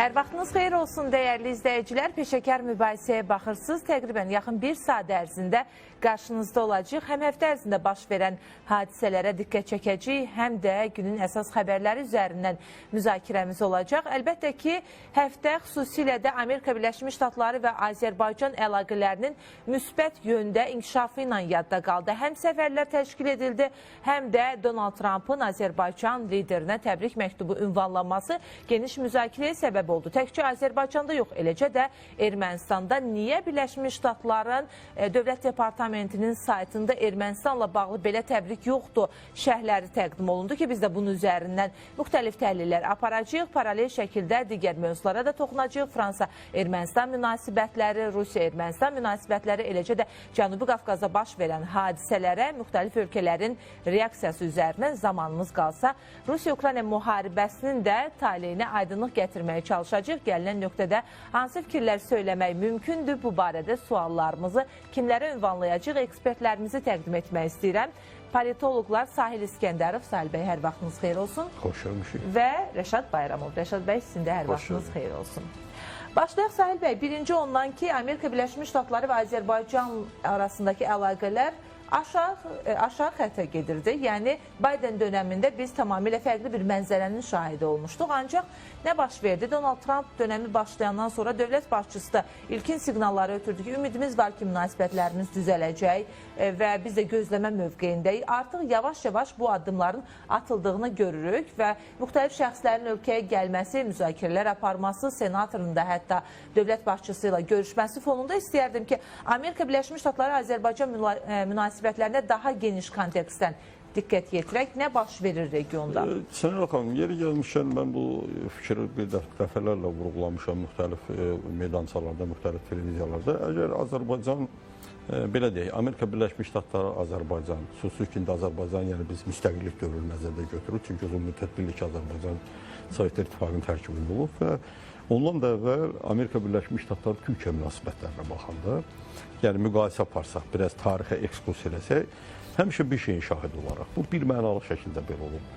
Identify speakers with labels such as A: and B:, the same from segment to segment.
A: Hər vaxtınız xeyir olsun dəyərli izləyicilər. Peşəkar mübahisəyə baxırsınız. Təqribən yaxın bir saat ərzində qarşınızda olacaq. Həm həftə ərzində baş verən hadisələrə diqqət çəkəcəyik, həm də günün əsas xəbərləri üzərindən müzakirəmiz olacaq. Əlbəttə ki, həftə xüsusilə də Amerika Birləşmiş Ştatları və Azərbaycan əlaqələrinin müsbət yöndə inkişafı ilə yadda qaldı. Həm səfərlər təşkil edildi, həm də Donald Trump'ın Azərbaycan liderinə təbrik məktubu ünvanlanması geniş müzakirəyə səbəb oldu. Təkcə Azərbaycanda yox, eləcə də Ermənistanda. Niyə Birləşmiş Ştatların Dövlət Departamentinin saytında Ermənistanla bağlı belə təbrik yoxdur şərhləri təqdim olundu ki, biz də bunun üzərindən müxtəlif təhlillər aparacağıq. Paralel şəkildə digər mövzulara da toxunacağıq. Fransa-Ermənistan münasibətləri, Rusiya-Ermənistan münasibətləri, eləcə də Cənubi Qafqazda baş verən hadisələrə müxtəlif ölkələrin reaksiyası üzərindən zamanımız qalsa, Rusiya-Ukrayna müharibəsinin də taleyinə aydınlıq gətirməyə çalışacaq. Gələn nöqtədə hansı fikirlər söyləmək mümkündür? Bu barədə suallarımızı kimlərə ünvanlayacaq? Ekspertlərimizi təqdim etmək istəyirəm. Politoloqlar Sahil İskəndərov. Sahil bəy, hər vaxtınız xeyir olsun.
B: Xoş gəlmişik.
A: Və Rəşad Bayramov. Rəşad bəy, sizin də hər vaxtınız xeyir olsun. Başlayaq Sahil bəy. Birinci ondan ki, Amerika Birləşmiş Ştatları və Azərbaycan arasındakı əlaqələr aşağı xəttə gedirdi. Yəni, Biden dönəmində biz tamamilə fərqli bir mənzərənin şahidi olmuşduq. Ancaq nə baş verdi? Donald Trump dönəmi başlayandan sonra dövlət başçısı da ilkin siqnalları ötürdü ki, ümidimiz var ki, münasibətlərimiz düzələcək və biz də gözləmə mövqeyindəyik. Artıq yavaş-yavaş bu addımların atıldığını görürük və müxtəlif şəxslərin ölkəyə gəlməsi, müzakirələr aparması, senatorun da hətta dövlət başçısı ilə görüşməsi fonunda istəyərdim ki, Amerika Birləşmiş Ştatları Azərbaycan münasibətlərində daha geniş kontekstdən diqqət yetirək. Nə baş verir regionda?
B: Sənə xanım, yeri gəlmişkən mən bu fikri bir dəfələrlə vurğulamışam müxtəlif meydançalarda, müxtəlif televiziyalarda. Əgər Azərbaycan, belə deyək, Amerika Birləşmiş Ştatları Azərbaycan, xüsusi ki, Azərbaycan, yəni biz müstəqillik dövrünü nəzərdə götürürük. Çünki uzun müddət birlik Azərbaycan Sovetlər İttifaqının tərkibində olub və ondan da əvvəl Amerika Birləşmiş Ştatları Türkiyə münasibətlərinə baxanda, yəni müqayisə aparsaq, biraz tarixə ekskurs eləsək, həmişə bir şeyin şahidi olaraq, bu bir mənalı şəkildə belə olub.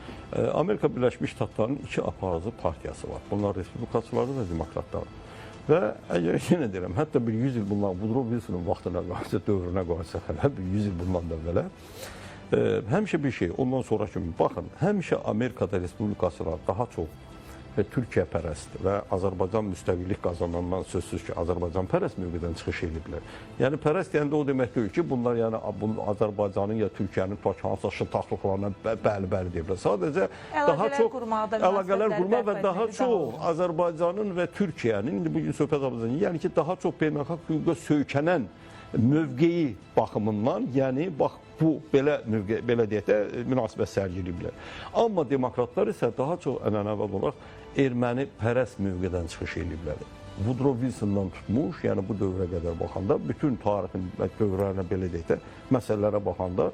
B: Amerika Birləşmiş Ştatlarının iki aparıcı partiyası var. Bunlar respublikaçılardır və demokratlar. Və əgər yenə deyirəm, hətta bir 100 il bundan, Woodrow Wilsonun vaxtına qarşı, dövrünə qarşı, hələ bir 100 il bundan da belə, həmişə bir şey, ondan sonra kimi, baxın, həmişə Amerikada respublikaçılar daha çox Türkiyə pərəst və Azərbaycan müstəqillik qazanandan sözsüz ki, Azərbaycan pərəst mövqedən çıxış ediblər. Yəni pərəst deyəndə o demək deyil ki, bunlar yəni Azərbaycanın ya Türkiyənin hansısa şıltaqlıqlarına bəli deyiblər. Sadəcə daha çox əlaqələr qurmaq və daha çox Azərbaycanın və Türkiyənin, indi bugün söhbət Azərbaycanın, yəni ki, daha çox beynəlxalq hüquqa söykənən mövqeyi baxımından, yəni bax bu belə deyək də münasibət sərgiləyiblər. Amma demokratlar isə daha çox ənənəvi olaraq erməni pərəst mövqedən çıxış ediblər. Woodrow Wilsondan tutmuş, yəni bu dövrə qədər baxanda, bütün tarixin dövrlərinə belə deyək də məsələlərə baxanda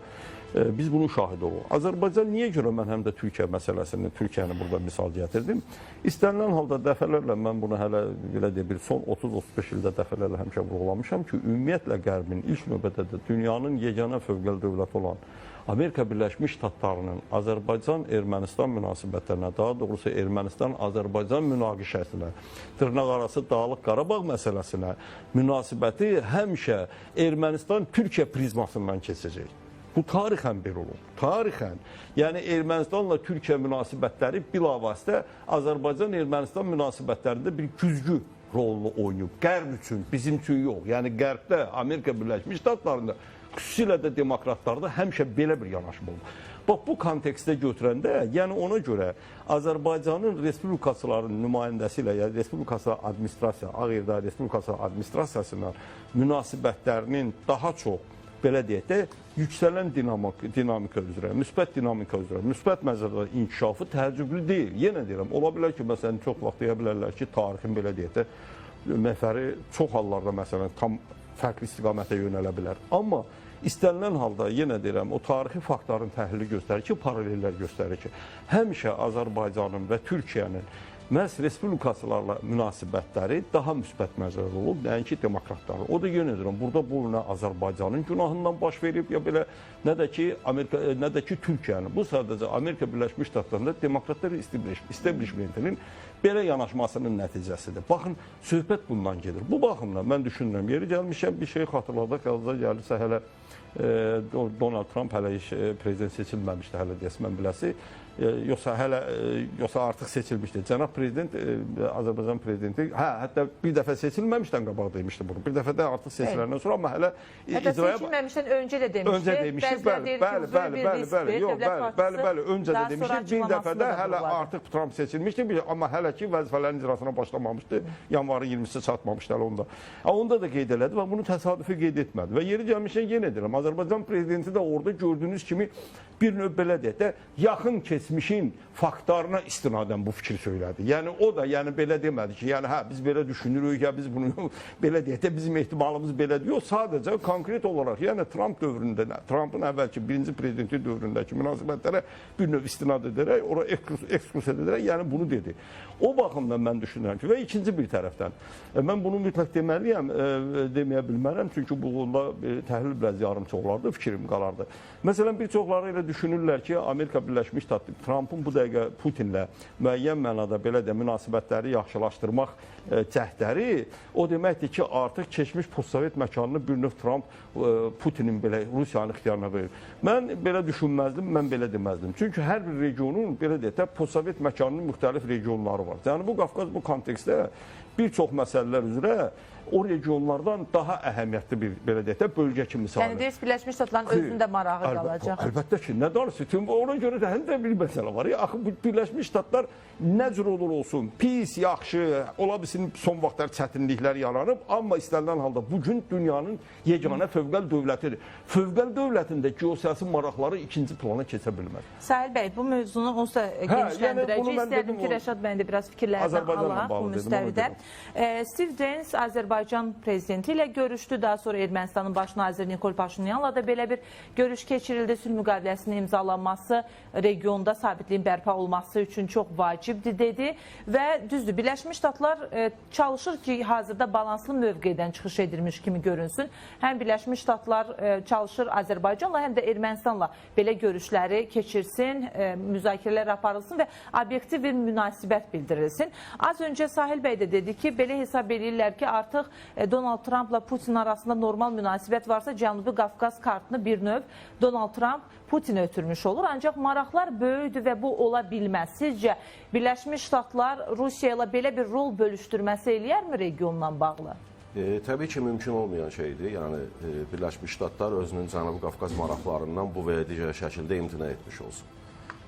B: biz bunun şahidi oluq. Azərbaycan niyə görə mən həm də Türkiyə məsələsini, Türkiyəni burada misal gətirdim? İstənilən halda dəfələrlə mən bunu hələ belə deyək, bir son 30-35 ildə dəfələrlə həmişə vurğulamışam ki, ümumiyyətlə Qərbin ilk növbədə də dünyanın yeganə fövqəli dövləti olan Amerika Birləşmiş Ştatlarının Azərbaycan-Ermənistan münasibətlərinə, daha doğrusu Ermənistan-Azərbaycan münaqişəsinə, dırnaqarası Dağlıq Qarabağ məsələsinə münasibəti həmişə Ermənistan-Türkiyə prizmasından keçəcək. Bu tarixən bir olub. Tarixən. Yəni Ermənistanla Türkiyə münasibətləri bilavasitə Azərbaycan-Ermənistan münasibətlərində bir güzgü rolunu oynayıb. Qərb üçün, bizim üçün yox. Yəni Qərbdə, Amerika Birləşmiş Ştatlarında, xüsusilə də demokratlarda həmişə belə bir yanaşma olub. Bax, bu kontekstdə götürəndə, yəni ona görə Azərbaycanın respublikaçıların nümayəndəsi ilə, yəni respublikaçılar administrasiya, Ağ Evdə respublikaçılar administrasiyasına münasibətlərinin daha çox belə deyək də, yüksələn dinamika üzrə, müsbət dinamika üzrə, müsbət məzərdə inkişafı təəccüblü deyil. Yenə deyirəm, ola bilər ki, məsələn, çox vaxt deyə bilərlər ki, tarixin belə deyək də, məfəri çox hallarda, məsələn, tam fərqli istiqamətə yönələ bilər. Amma istənilən halda, yenə deyirəm, o tarixi faktların təhlili göstərir ki, paralellər göstərir ki, həmişə Azərbaycanın və Türkiyənin məhz respublikaçılarla münasibətləri daha müsbət məzərdə olub, nəinki demokratların. O da yenə deyirəm, burada bu nə Azərbaycanın günahından baş verib, ya belə nə də ki nə də ki Türkiyənin. Bu sadəcə Amerika Birləşmiş Ştatlarında demokratlar establishmentinin belə yanaşmasının nəticəsidir. Baxın, söhbət bundan gedir. Bu baxımdan mən düşünürəm, yeri gəlmişəm bir şey xatırladaq, yazıda gəlirsə hələ Donald Trump hələ prezident seçilməmişdi, hələ deyəsən biləsi. Yoxsa artıq seçilmişdi. Cənab prezident, Azərbaycan prezidenti, hətta bir dəfə seçilməmişdən qabaq demişdi bunu. Bir dəfə də artıq seçiləndən sonra, amma hələ
A: icraya... Hətta seçilməmişdən öncə də demişdi.
B: Öncə demişdi, bəli, öncə də demişdi. Bir dəfə də hələ artıq Trump seçilmişdi, amma hələ ki vəzifələrin icrasına başlamamışdı. Yanvarın 20-si çatmamışdı hələ onda. Onda da qeyd elədi və bunu təsadüfi qeyd etmədi. Və yeri gəlmişdən yenə deyirəm, Azərbaycan prezidenti də orada gördüyünüz kimi bir növ belə deyək də yaxın keçmişin faktlarına istinadən bu fikir söylədi. Yəni o da belə demədi ki, biz belə düşünürük, ya biz bunu belə deyək də bizim ehtimalımız belədir. Yox, sadəcə konkret olaraq, yəni Trump dövründə, Trumpın əvvəlki birinci prezidenti dövründəki münasibətlərə bir növ istinad edərək, ora ekskurs edərək, yəni bunu dedi. O baxımdan mən düşünürəm ki, və ikinci bir tərəfdən, mən bunu mütləq deməliyəm, deməyə bilmərəm, çünki bununla təhlil biraz yarımçı olardı, fikrim qalardı. Məsələn, bir çoxları elə düşünürlər ki, Amerika Birləşmiş Ştatları Trumpın bu dəqiqə Putinlə müəyyən mənada belə də münasibətləri yaxşılaşdırmaq cəhdləri o deməkdir ki, artıq keçmiş postsovet məkanını bir növ Trump Putinin belə Rusiyanın ixtiyarına verir. Mən belə düşünməzdim, mən belə deməzdim. Çünki hər bir regionun belə deyək də postsovet məkanının müxtəlif regionları var. Cənubi Qafqaz bu kontekstdə bir çox məsələlər üzrə o regionlardan daha əhəmiyyətli bir belə deyək də bölgə kimi sayılır.
A: Yəni deyir, Birləşmiş Ştatların özündə marağı qalacaq.
B: Əlbəttə ki, nə danışır? Ona görə də həm də bir məsələ var. Axı Birləşmiş Ştatlar nə cür olur olsun, pis, yaxşı, ola bilsin son vaxtlar çətinliklər yaranıb, amma istənilən halda bugün dünyanın yeganə fövqəl dövlətidir. Fövqəl dövlətində geosiyasi maraqları ikinci plana keçə bilməz.
A: Sahil bəy, bu mövzunu onsuz da genişləndirəcək. İstərdim ki, Rəşad bəy də biraz fikirlərdən alaq bu müstəvidə. Steve Jens Azərbaycan prezidenti ilə görüşdü. Daha sonra Ermənistanın baş naziri Nikol Paşinyanla da belə bir görüş keçirildi. Sülh müqaviləsinin imzalanması, regionda sabitliyin bərpa olması üçün çox vacibdir dedi. Və düzdür, Birləşmiş Ştatlar çalışır ki, hazırda balanslı mövqedən çıxış edilmiş kimi görünsün. Həm Birləşmiş Ştatlar çalışır Azərbaycanla, həm də Ermənistanla belə görüşləri keçirsin, müzakirələr aparılsın və obyektiv bir münasibət bildirilsin. Az öncə Sahil bəy də dedi ki, belə hesab edirlər ki, artıq Donald Trumpla Putin arasında normal münasibət varsa, Cənubi Qafqaz kartını bir növ Donald Trump Putinə ötürmüş olur. Ancaq maraqlar böyükdür və bu ola bilməz. Sizcə Birləşmiş Ştatlar Rusiya ilə belə bir rol bölüşdürməsi eləyərmi regionla bağlı?
C: Təbii ki, mümkün olmayan şeydir. Yəni, Birləşmiş Ştatlar özünün Cənubi Qafqaz maraqlarından bu və ya digər şəkildə imtina etmiş olsun.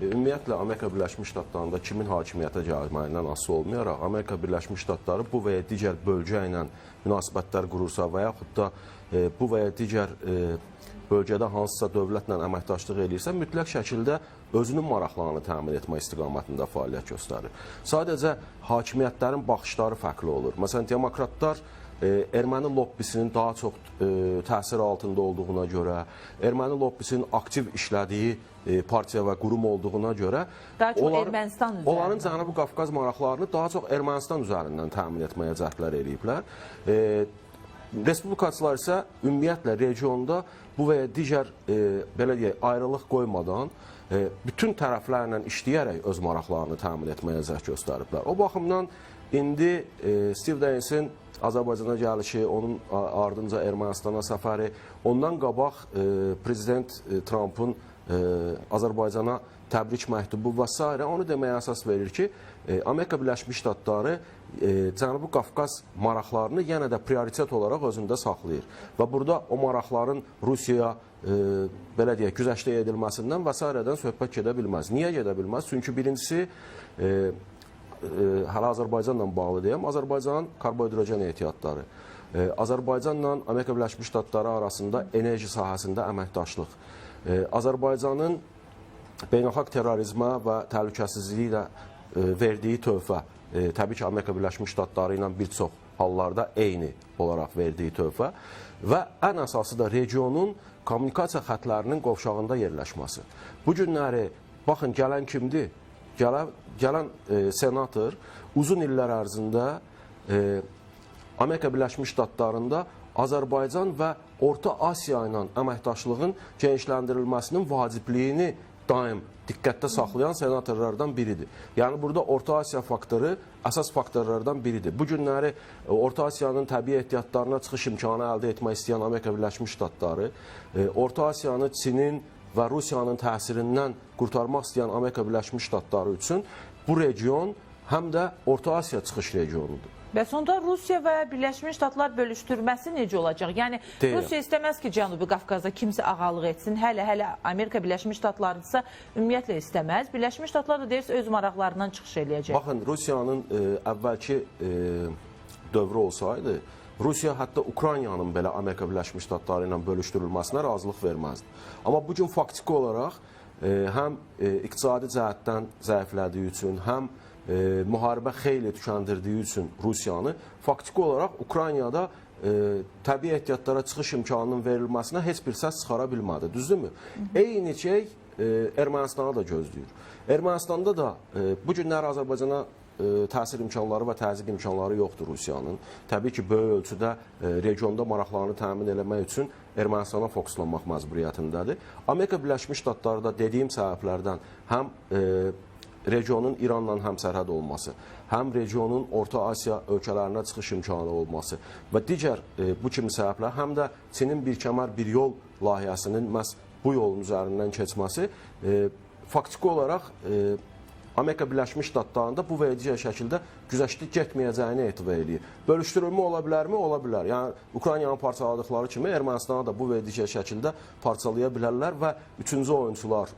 C: Ümumiyyətlə, Amerika Birləşmiş Ştatlarında kimin hakimiyyətə gəlməyindən asılı olmayaraq, Amerika Birləşmiş Ştatları bu və ya digər bölgə ilə münasibətlər qurursa və yaxud da bu və ya digər bölgədə hansısa dövlətlə əməkdaşlıq edirsə, mütləq şəkildə özünün maraqlarını təmin etmə istiqamətində fəaliyyət göstərir. Sadəcə, hakimiyyətlərin baxışları fərqli olur. Məsələn, demokratlar erməni lobbisinin daha çox təsir altında olduğuna görə, erməni lobbisinin aktiv işlədiyi partiya və qurum olduğuna görə onların Cənubi Qafqaz maraqlarını daha çox Ermənistan üzərindən təmin etməyə cəhdlər eləyiblər. Respublikaçılar isə ümumiyyətlə regionda bu və ya digər belə deyək, ayrılıq qoymadan bütün tərəflərlə işləyərək öz maraqlarını təmin etməyə cəhd göstəriblər. O baxımdan indi Steve Jens'in Azərbaycana gəlişi, onun ardınca Ermənistana səfəri, ondan qabaq Prezident Trump'ın Azərbaycana təbrik məktubu və s. onu deməyə əsas verir ki, Amerika Birləşmiş Ştatları Cənubi Qafqaz maraqlarını yenə də prioritet olaraq özündə saxlayır. Və burada o maraqların Rusiyaya belə deyək, güzəştə edilməsindən və s. söhbət gedə bilməz. Niyə gedə bilməz? Çünki birincisi, hələ Azərbaycanla bağlı deyəm, Azərbaycanın karbohidrogen ehtiyatları, Azərbaycanla Amerika Birləşmiş Ştatları arasında enerji sahəsində əməkdaşlıq, Azərbaycanın beynəlxalq terrorizmə və təhlükəsizliyi ilə verdiyi töhfə, təbii ki, Amerika Birləşmiş Ştatları ilə bir çox hallarda eyni olaraq verdiyi töhfə və ən əsası da regionun kommunikasiya xətlərinin qovşağında yerləşməsi. Bu günləri, baxın, gələn kimdir? gələn senator uzun illər ərzində Amerika Birləşmiş Ştatlarında Azərbaycan və Orta Asiya ilə əməkdaşlığın genişləndirilməsinin vacibliyini daim diqqətdə saxlayan senatorlardan biridir. Yəni burada Orta Asiya faktoru əsas faktorlardan biridir. Bu günləri Orta Asiyanın təbii ehtiyatlarına çıxış imkanı əldə etmək istəyən Amerika Birləşmiş Ştatları, Orta Asiyanı Çinin və Rusiyanın təsirindən qurtarmaq istəyən Amerika Birləşmiş Ştatları üçün bu region həm də Orta Asiya çıxış regionudur.
A: Bəs onda Rusiya və Birləşmiş Ştatlar bölüşdürməsi necə olacaq? Yəni Rusiya istəməz ki, Cənubi Qafqazda kimsə ağalıq etsin. Hələ Amerika Birləşmiş Ştatlarıdırsa ümumiyyətlə istəməz. Birləşmiş Ştatlar da deyirsə öz maraqlarından çıxış eləyəcək.
C: Baxın, Rusiyanın əvvəlki dövrü olsaydı, Rusiya hətta Ukraynanın belə Amerika Birləşmiş Ştatları ilə bölüşdürülməsinə razılıq verməzdi. Amma bugün faktiki olaraq həm iqtisadi cəhətdən zəiflədiyi üçün, həm müharibə xeyli tükəndirdiyi üçün Rusiyanı faktiki olaraq Ukraynada təbii ehtiyatlara çıxış imkanının verilməsinə heç bir səs çıxara bilmədi. Düzdürmü? Eyni şey Ermənistana da gözləyir. Ermənistanda da bu günlər Azərbaycana təsir imkanları və təzyiq imkanları yoxdur Rusiyanın. Təbii ki, böyük ölçüdə regionda maraqlarını təmin eləmək üçün Ermənistana fokuslanmaq məcburiyyətindədir. Amerika Birləşmiş Ştatları da dediyim səbəblərdən həm regionun İranla həmsərhəd olması, həm regionun Orta Asiya ölkələrinə çıxış imkanı olması və digər bu kimi səbəblər, həm də Çinin bir kəmər bir yol layihəsinin məhz bu yolun üzərindən keçməsi faktiki olaraq Amerika Birləşmiş Ştatlarında bu və digər şəkildə güzəştli getməyəcəyini etibar edir. Bölüşdürülmə ola bilərmi? Ola bilər. Yəni Ukraynanı parçaladıkları kimi Ermənistana da bu və digər şəkildə parçalaya bilərlər və üçüncü oyunçular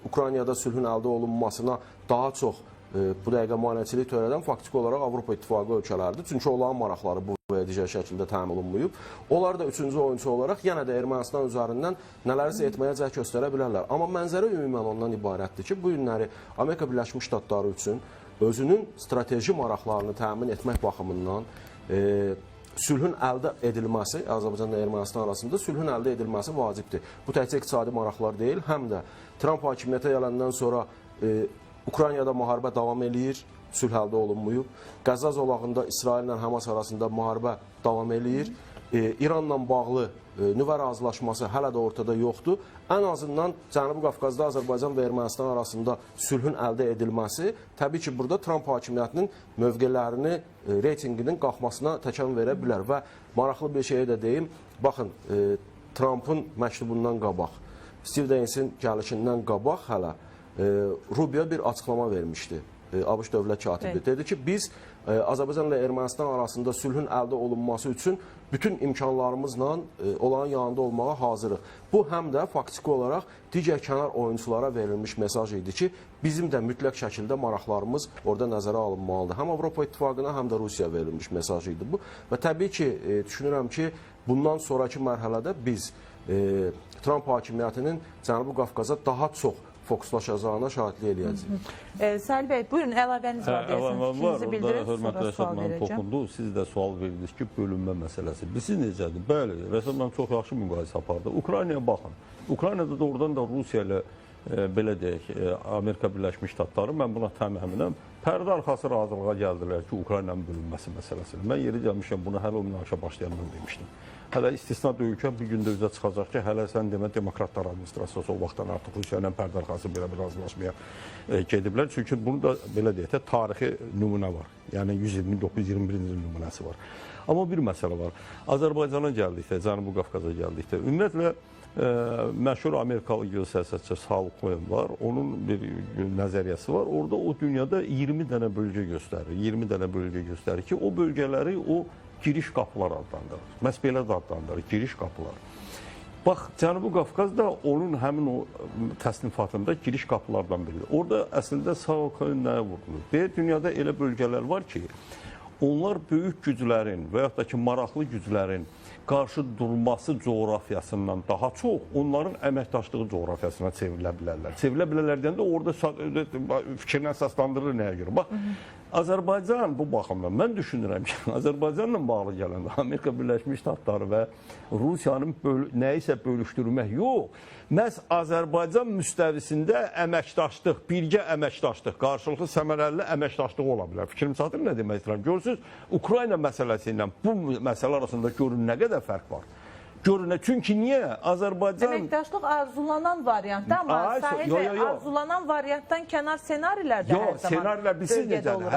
C: Ukraynada sülhün əldə olunmasına daha çox bu dəqiqə maneəçilik törədən faktiki olaraq Avropa İttifaqı ölkələridir. Çünki onların maraqları bu və digər şəkildə təmin olunmayıb. Onlar da üçüncü oyunçu olaraq yenə də Ermənistan üzərindən nələrsə etməyə cəhd göstərə bilərlər. Amma mənzərə ümumən ondan ibarətdir ki, bu günləri Amerika Birləşmiş Ştatları üçün özünün strateji maraqlarını təmin etmək baxımından sülhün əldə edilməsi, Azərbaycanla Ermənistan arasında sülhün əldə edilməsi vacibdir. Bu təkcə iqtisadi maraqlar deyil, həm də Trump hakimiyyətə gələndən sonra Ukraynada müharibə davam eləyir, sülh əldə olunmayıb. Qəzza zolağında İsrail ilə Həmas arasında müharibə davam eləyir. İranla bağlı nüvə razılaşması hələ də ortada yoxdur. Ən azından Cənubi Qafqazda Azərbaycan və Ermənistan arasında sülhün əldə edilməsi təbii ki, burada Trump hakimiyyətinin mövqelərini, reytinginin qalxmasına təkan verə bilər. Və maraqlı bir şey də deyim, baxın, Trumpın məktubundan qabaq, Steve Dainsin gəlişindən qabaq hələ Rubio bir açıqlama vermişdi. ABŞ dövlət katibi dedi ki, biz Azərbaycan və Ermənistan arasında sülhün əldə olunması üçün bütün imkanlarımızla onların yanında olmağa hazırıq. Bu həm də faktiki olaraq digər kənar oyunçulara verilmiş mesaj idi ki, bizim də mütləq şəkildə maraqlarımız orada nəzərə alınmalıdır. Həm Avropa İttifaqına, həm də Rusiya verilmiş mesaj idi bu. Və təbii ki, düşünürəm ki, bundan sonraki mərhələdə biz Trump hakimiyyətinin Cənubi Qafqaza daha çox fokuslaşacağına şahidlik eləyəcəyik.
A: Salih bəy, buyurun, əlavəniz var deyəsiniz. Fikrinizi bildirin, sonra sual verəcəm.
B: Siz də sual verdiniz ki, bölünmə məsələsi. Siz necədir? Bəli, rəsmən çox yaxşı müqayisə apardı. Ukraynaya baxın. Ukraynada da oradan da Rusiya ilə belə deyək, Amerika Birləşmiş Ştatları, mən buna tam əminəm, pərdə arxası razılığa gəldilər ki, Ukraynanın bölünməsi məsələsidir. Mən yeri gəlmişəm, bunu hələ o münaqişə başlayandan demişdim. Hələ istisna döyükən bir gündə üzə çıxacaq ki, hələ sən demə demokratlar administrasiyası o vaxtdan artıq Rusiya ilə pərdə arxası belə bir razılaşmaya gediblər. Çünki bunu da belə deyək də tarixi nümunə var. Yəni 1921-ci nümunəsi var. Amma bir məsələ var. Azərbaycana gəldikdə, Cənubi Qafqaza gəldikdə, ümumiyyətlə məşhur Amerikalı geosiyasətçi Saul Cohen var. Onun bir nəzəriyyəsi var. Orada o dünyada 20 dənə bölgə göstərir. 20 dənə bölgə göstərir ki, o bölgələri o giriş qapılar adlandırır. Məhz belə də adlandırır, giriş qapılar. Bax, Cənubi Qafqaz da onun həmin o təsnifatında giriş qapılardan biridir. Orada əslində Saul Cohen nəyə vurğulayır? Deyir, dünyada elə bölgələr var ki, onlar böyük güclərin və yaxud da ki, maraqlı güclərin qarşı durması coğrafiyasından daha çox onların əməkdaşlığı coğrafiyasına çevrilə bilərlər. Çevrilə bilərlər deyəndə orada fikrinə əsaslandırılır nəyə görə? Bax, Azərbaycan bu baxımdan mən düşünürəm ki, Azərbaycanla bağlı gələndə Amerika Birləşmiş Ştatları və Rusiyanın nəyisə bölüşdürmək yox, məhz Azərbaycan müstəvisində əməkdaşlıq, birgə əməkdaşlıq, qarşılıqlı səmərəli əməkdaşlıq ola bilər. Fikrim çatır nə demək istəyirəm? Görürsünüz, Ukrayna məsələsi ilə bu məsələ arasında görün nə qədər fərq var. Görünür. Çünki niyə? Azərbaycan...
A: Əməkdaşlıq arzulanan variantda, amma Sahil bəy, arzulanan variantdan kənar senarilər də hər zaman
B: senarilər bilirsiniz necədir?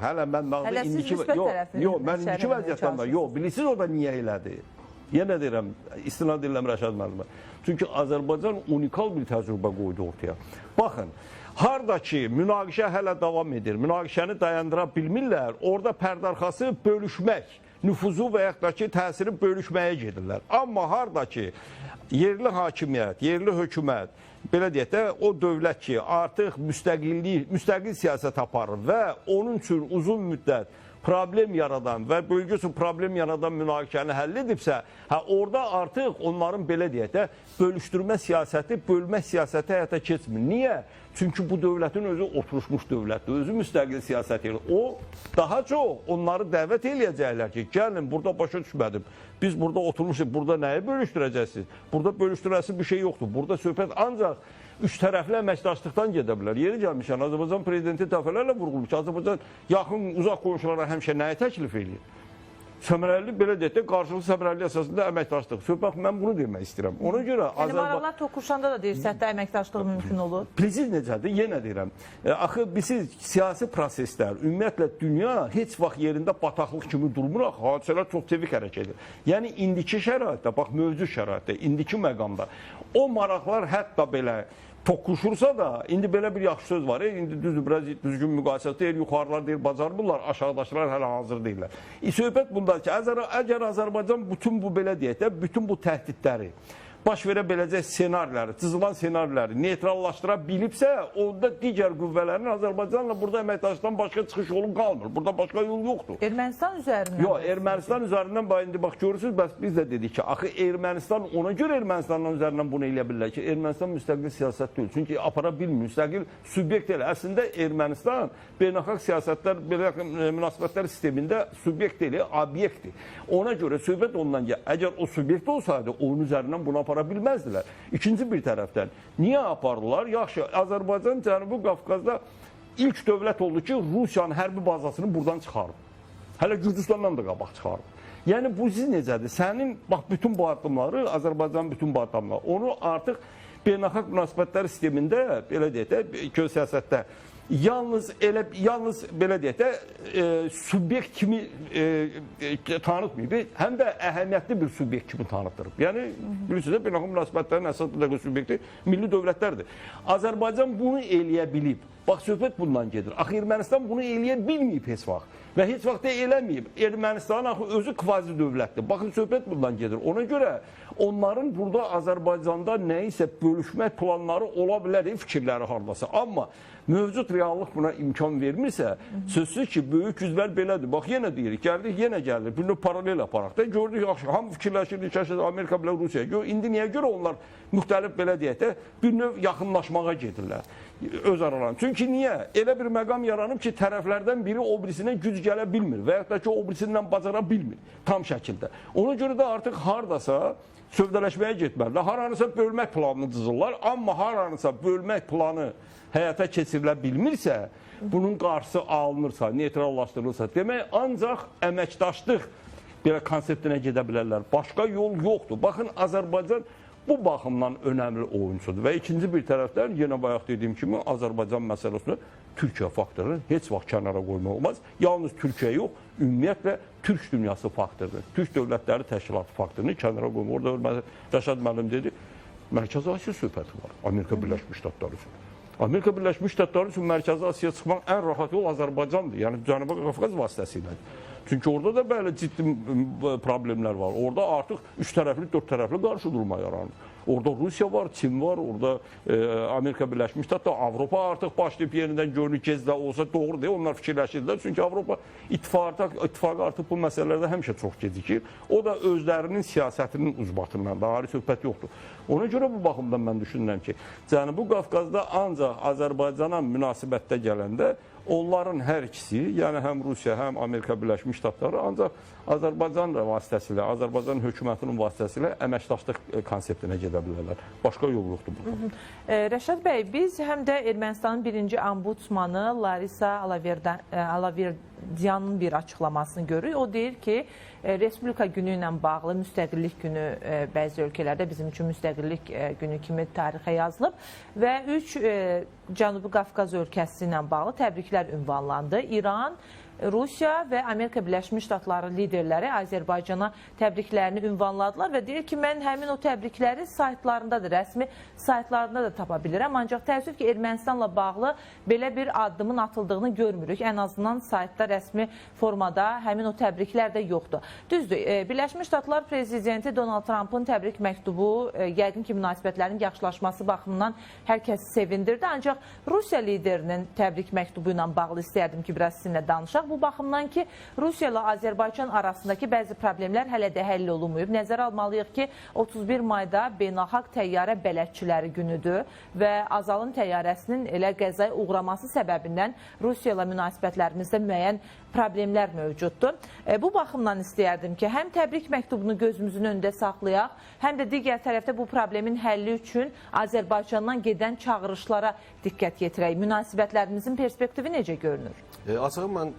B: Hələ mən
A: Hələ siz müsbət tərəfini
B: mən indiki vəziyyətdən da, bilirsiniz o da niyə elədi? Yenə deyirəm, istinad edirəm Rəşad müəllimə. Çünki Azərbaycan unikal bir təcrübə qoydu ortaya. Baxın, harda ki, münaqişə hələ davam edir, münaqişəni dayandıra bilmirlər, orada pərdarxası bölüşmək, nüfuzu və yaxud da ki, təsiri bölüşməyə gedirlər. Amma harda ki, yerli hakimiyyət, yerli hökumət, belə deyək də, o dövlət ki, artıq müstəqil siyasət aparır və onun üçün uzun müddət problem yaradan və bölgə üçün problem yaradan münaqişəni həll edibsə, orada artıq onların belə deyək də, bölüşdürmə siyasəti, bölmə siyasəti həyata keçmir. Niyə? Çünki bu dövlətin özü oturuşmuş dövlətdir, özü müstəqil siyasət edir. O, daha çox onları dəvət eləyəcəklər ki, gəlin, burada başa düşmədim. Biz burada oturmuşuq, burada nəyi bölüşdürəcəksiniz? Burada bölüşdürəsi bir şey yoxdur. Burada söhbət ancaq üç tərəfli əməkdaşlıqdan gedə bilər. Yeri gəlmişən, Azərbaycan prezidenti dəfələrlə vurğulmuş. Azərbaycan yaxın, uzaq qonşulara həmişə nəyi təklif edir? Səmərəli, belə deyək də, qarşılıqlı səmərəli əsasında əməkdaşlıq. Söhbət, mən bunu demək istəyirəm. Ona görə
A: maraqlar toqquşanda da deyir, səhətdə əməkdaşlıq mümkün olur.
B: Bilirsiniz necədir? Yenə deyirəm. Axı, bilirsiniz, siyasi proseslər, ümumiyyətlə, dünya heç vaxt yerində bataqlıq kimi durmuraq, hadisələr çox tevik hərəkət edir. Yəni, indiki şəraitdə, bax, mövcud şəraitdə, indiki məqamda, o maraqlar hətta belə toqquşursa da, indi belə bir yaxşı söz var, indi düzdür, biraz düzgün müqayisəsi deyir, yuxarılar deyir, bacarmırlar, aşağıdaşlar hələ hazır deyirlər. Söhbət bundadır ki, əgər Azərbaycan bütün bu belə deyək də, bütün bu təhdidləri, baş verə biləcək senariləri, cızılan senariləri neytrallaşdıra bilibsə, onda digər qüvvələrin Azərbaycanla burada əməkdaşlıqdan başqa çıxış yolu qalmır. Burada başqa yol yoxdur.
A: Ermənistan üzərindən?
B: Yox, Ermənistan üzərindən, indi bax, görürsünüz, bəs biz də dedik ki, axı Ermənistan, ona görə Ermənistanın üzərindən bunu eləyə bilirlər ki, Ermənistan müstəqil siyasət deyil. Çünki apara bilmir, müstəqil subyekt deyil. Əslində Ermənistan beynəlxalq siyasətlər, münasibətlər sistemində subyekt deyil, obyektdir. Ona görə söhbət ondan ki, əgər o subyekt olsaydı, onun üzərindən bunu apara bilməzdilər. İkinci bir tərəfdən, niyə apardılar? Yaxşı, Azərbaycan Cənubi Qafqazda ilk dövlət oldu ki, Rusiyanın hərbi bazasını buradan çıxarıb. Hələ Gürcüstandan da qabaq çıxarıb. Yəni, bu siz necədir? Sənin, bax, bütün bu addımları, Azərbaycanın bütün bu addımları, onu artıq beynəlxalq münasibətlər sistemində, belə deyək də, geosiyasətdə, yalnız belə deyək də, subyekt kimi tanıtmayıb, həm də əhəmiyyətli bir subyekt kimi tanıtdırıb. Yəni, bilirsiniz, beynəlxalq münasibətlərin əsas bir subyekti milli dövlətlərdir. Azərbaycan bunu eləyə bilib. Bax, söhbət bundan gedir. Axı, Ermənistan bunu eləyə bilməyib heç vaxt. Və heç vaxt da eləməyib. Ermənistanın axı özü kvazi dövlətdir. Baxın, söhbət bundan gedir. Ona görə onların burada Azərbaycanda nəyisə bölüşmək planları ola bilər, fikirləri hardasa. Amma mövcud reallıq buna imkan vermirsə, sözsüz ki, böyük güclər belədir. Bax, yenə deyirik, gəldik, yenə gəlir. Bir növ paralel aparaq da, gördük, yaxşı, hamı fikirləşirdi, Amerika bilə Rusiyaya. İndi niyə görə onlar müxtəlif, belə deyək də, bir növ yaxınlaşmağa gedirlər öz aralarında. Çünki niyə? Elə bir məqam yaranıb ki, tərəflərdən biri o birisinə güc gələ bilmir və yaxud da ki, o birisindən bacara bilmir tam şəkildə. Ona görə də artıq hardasa sövdələşməyə getməlidir. Haranısa bölmək planını cızırlar, amma haranısa bölmək planı həyata keçirilə bilmirsə, bunun qarşısı alınırsa, neytrallaşdırılırsa, demək ancaq əməkdaşlıq belə konseptinə gedə bilərlər. Başqa yol yoxdur. Baxın, Azərbaycan bu baxımdan önəmli oyuncudur. Və ikinci bir tərəfdən, yenə bayaq dediyim kimi, Azərbaycan məsələsində Türkiyə faktorunu heç vaxt kənara qoymaq olmaz. Yalnız Türkiyə yox, ümumiyyətlə Türk dünyası faktorudur. Türk dövlətləri təşkilatı faktorunu kənara qoymaq. Orada Rəşad müəllim dedi, Mərkəzi Asiya söhbəti var, Amerika Birləşmiş Ştatları üçün. Amerika Birləşmiş Ştatları üçün Mərkəzi Asiyaya çıxmaq ən rahat yol Azərbaycandır, yəni Cənubi Qafqaz vasitəsilə. Çünki orada da belə ciddi problemlər var. Orada artıq 3 tərəfli, 4 tərəfli qarşıdurma yaranır. Orada Rusiya var, Çin var, orada Amerika Birləşmiş Ştatları, Avropa artıq başlayıb yenidən görünür, gezdə olsa doğru deyil, onlar fikirləşirlər. Çünki Avropa ittifaqı artıq bu məsələlərdə həmişə çox gecikir. O da özlərinin siyasətinin ucbatından, daha ayrı söhbət yoxdur. Ona görə bu baxımdan mən düşünürəm ki, Cənubi Qafqazda ancaq Azərbaycana münasibətdə gələndə onların hər ikisi, yəni həm Rusiya, həm Amerika Birləşmiş Ştatları ancaq Azərbaycan vasitəsilə, Azərbaycan hökumətinin vasitəsilə əməkdaşlıq konseptinə gedə bilərlər. Başqa yol yoxdur burada.
A: Rəşad bəy, biz həm də Ermənistanın birinci ombudsmanı Larisa Alaverdyanın bir açıqlamasını görürük. O deyir ki, Respublika günü ilə bağlı müstəqillik günü bəzi ölkələrdə bizim üçün müstəqillik günü kimi tarixə yazılıb və 3 Cənubi Qafqaz ölkəsi ilə bağlı təbriklər ünvanlandı. İran, Rusiya və Amerika Birləşmiş Ştatları liderləri Azərbaycana təbriklərini ünvanladılar və deyir ki, mən həmin o təbrikləri saytlarında da, rəsmi saytlarında da tapa bilirəm. Ancaq təəssüf ki, Ermənistanla bağlı belə bir addımın atıldığını görmürük. Ən azından saytda, rəsmi formada həmin o təbriklər də yoxdur. Düzdür, Birləşmiş Ştatlar Prezidenti Donald Trump'ın təbrik məktubu yəqin ki, münasibətlərin yaxşılaşması baxımından hər kəsi sevindirdi. Ancaq Rusiya liderinin təbrik məktubu ilə bağlı istəyərdim ki, biraz sizinlə danışaq. Bu baxımdan ki, Rusiya ilə Azərbaycan arasındakı bəzi problemlər hələ də həll olunmayıb. Nəzərə almalıyıq ki, 31 mayda beynəlxalq təyyarə bələdçiləri günüdür və Azalın təyyarəsinin elə qəzaya uğraması səbəbindən Rusiya ilə münasibətlərimizdə müəyyən problemlər mövcuddur. Bu baxımdan istəyərdim ki, həm təbrik məktubunu gözümüzün önündə saxlayaq, həm də digər tərəfdə bu problemin həlli üçün Azərbaycandan gedən çağırışlara diqqət yetirək. Münasibətlərimizin perspektivi necə görünür?
C: Açığı mən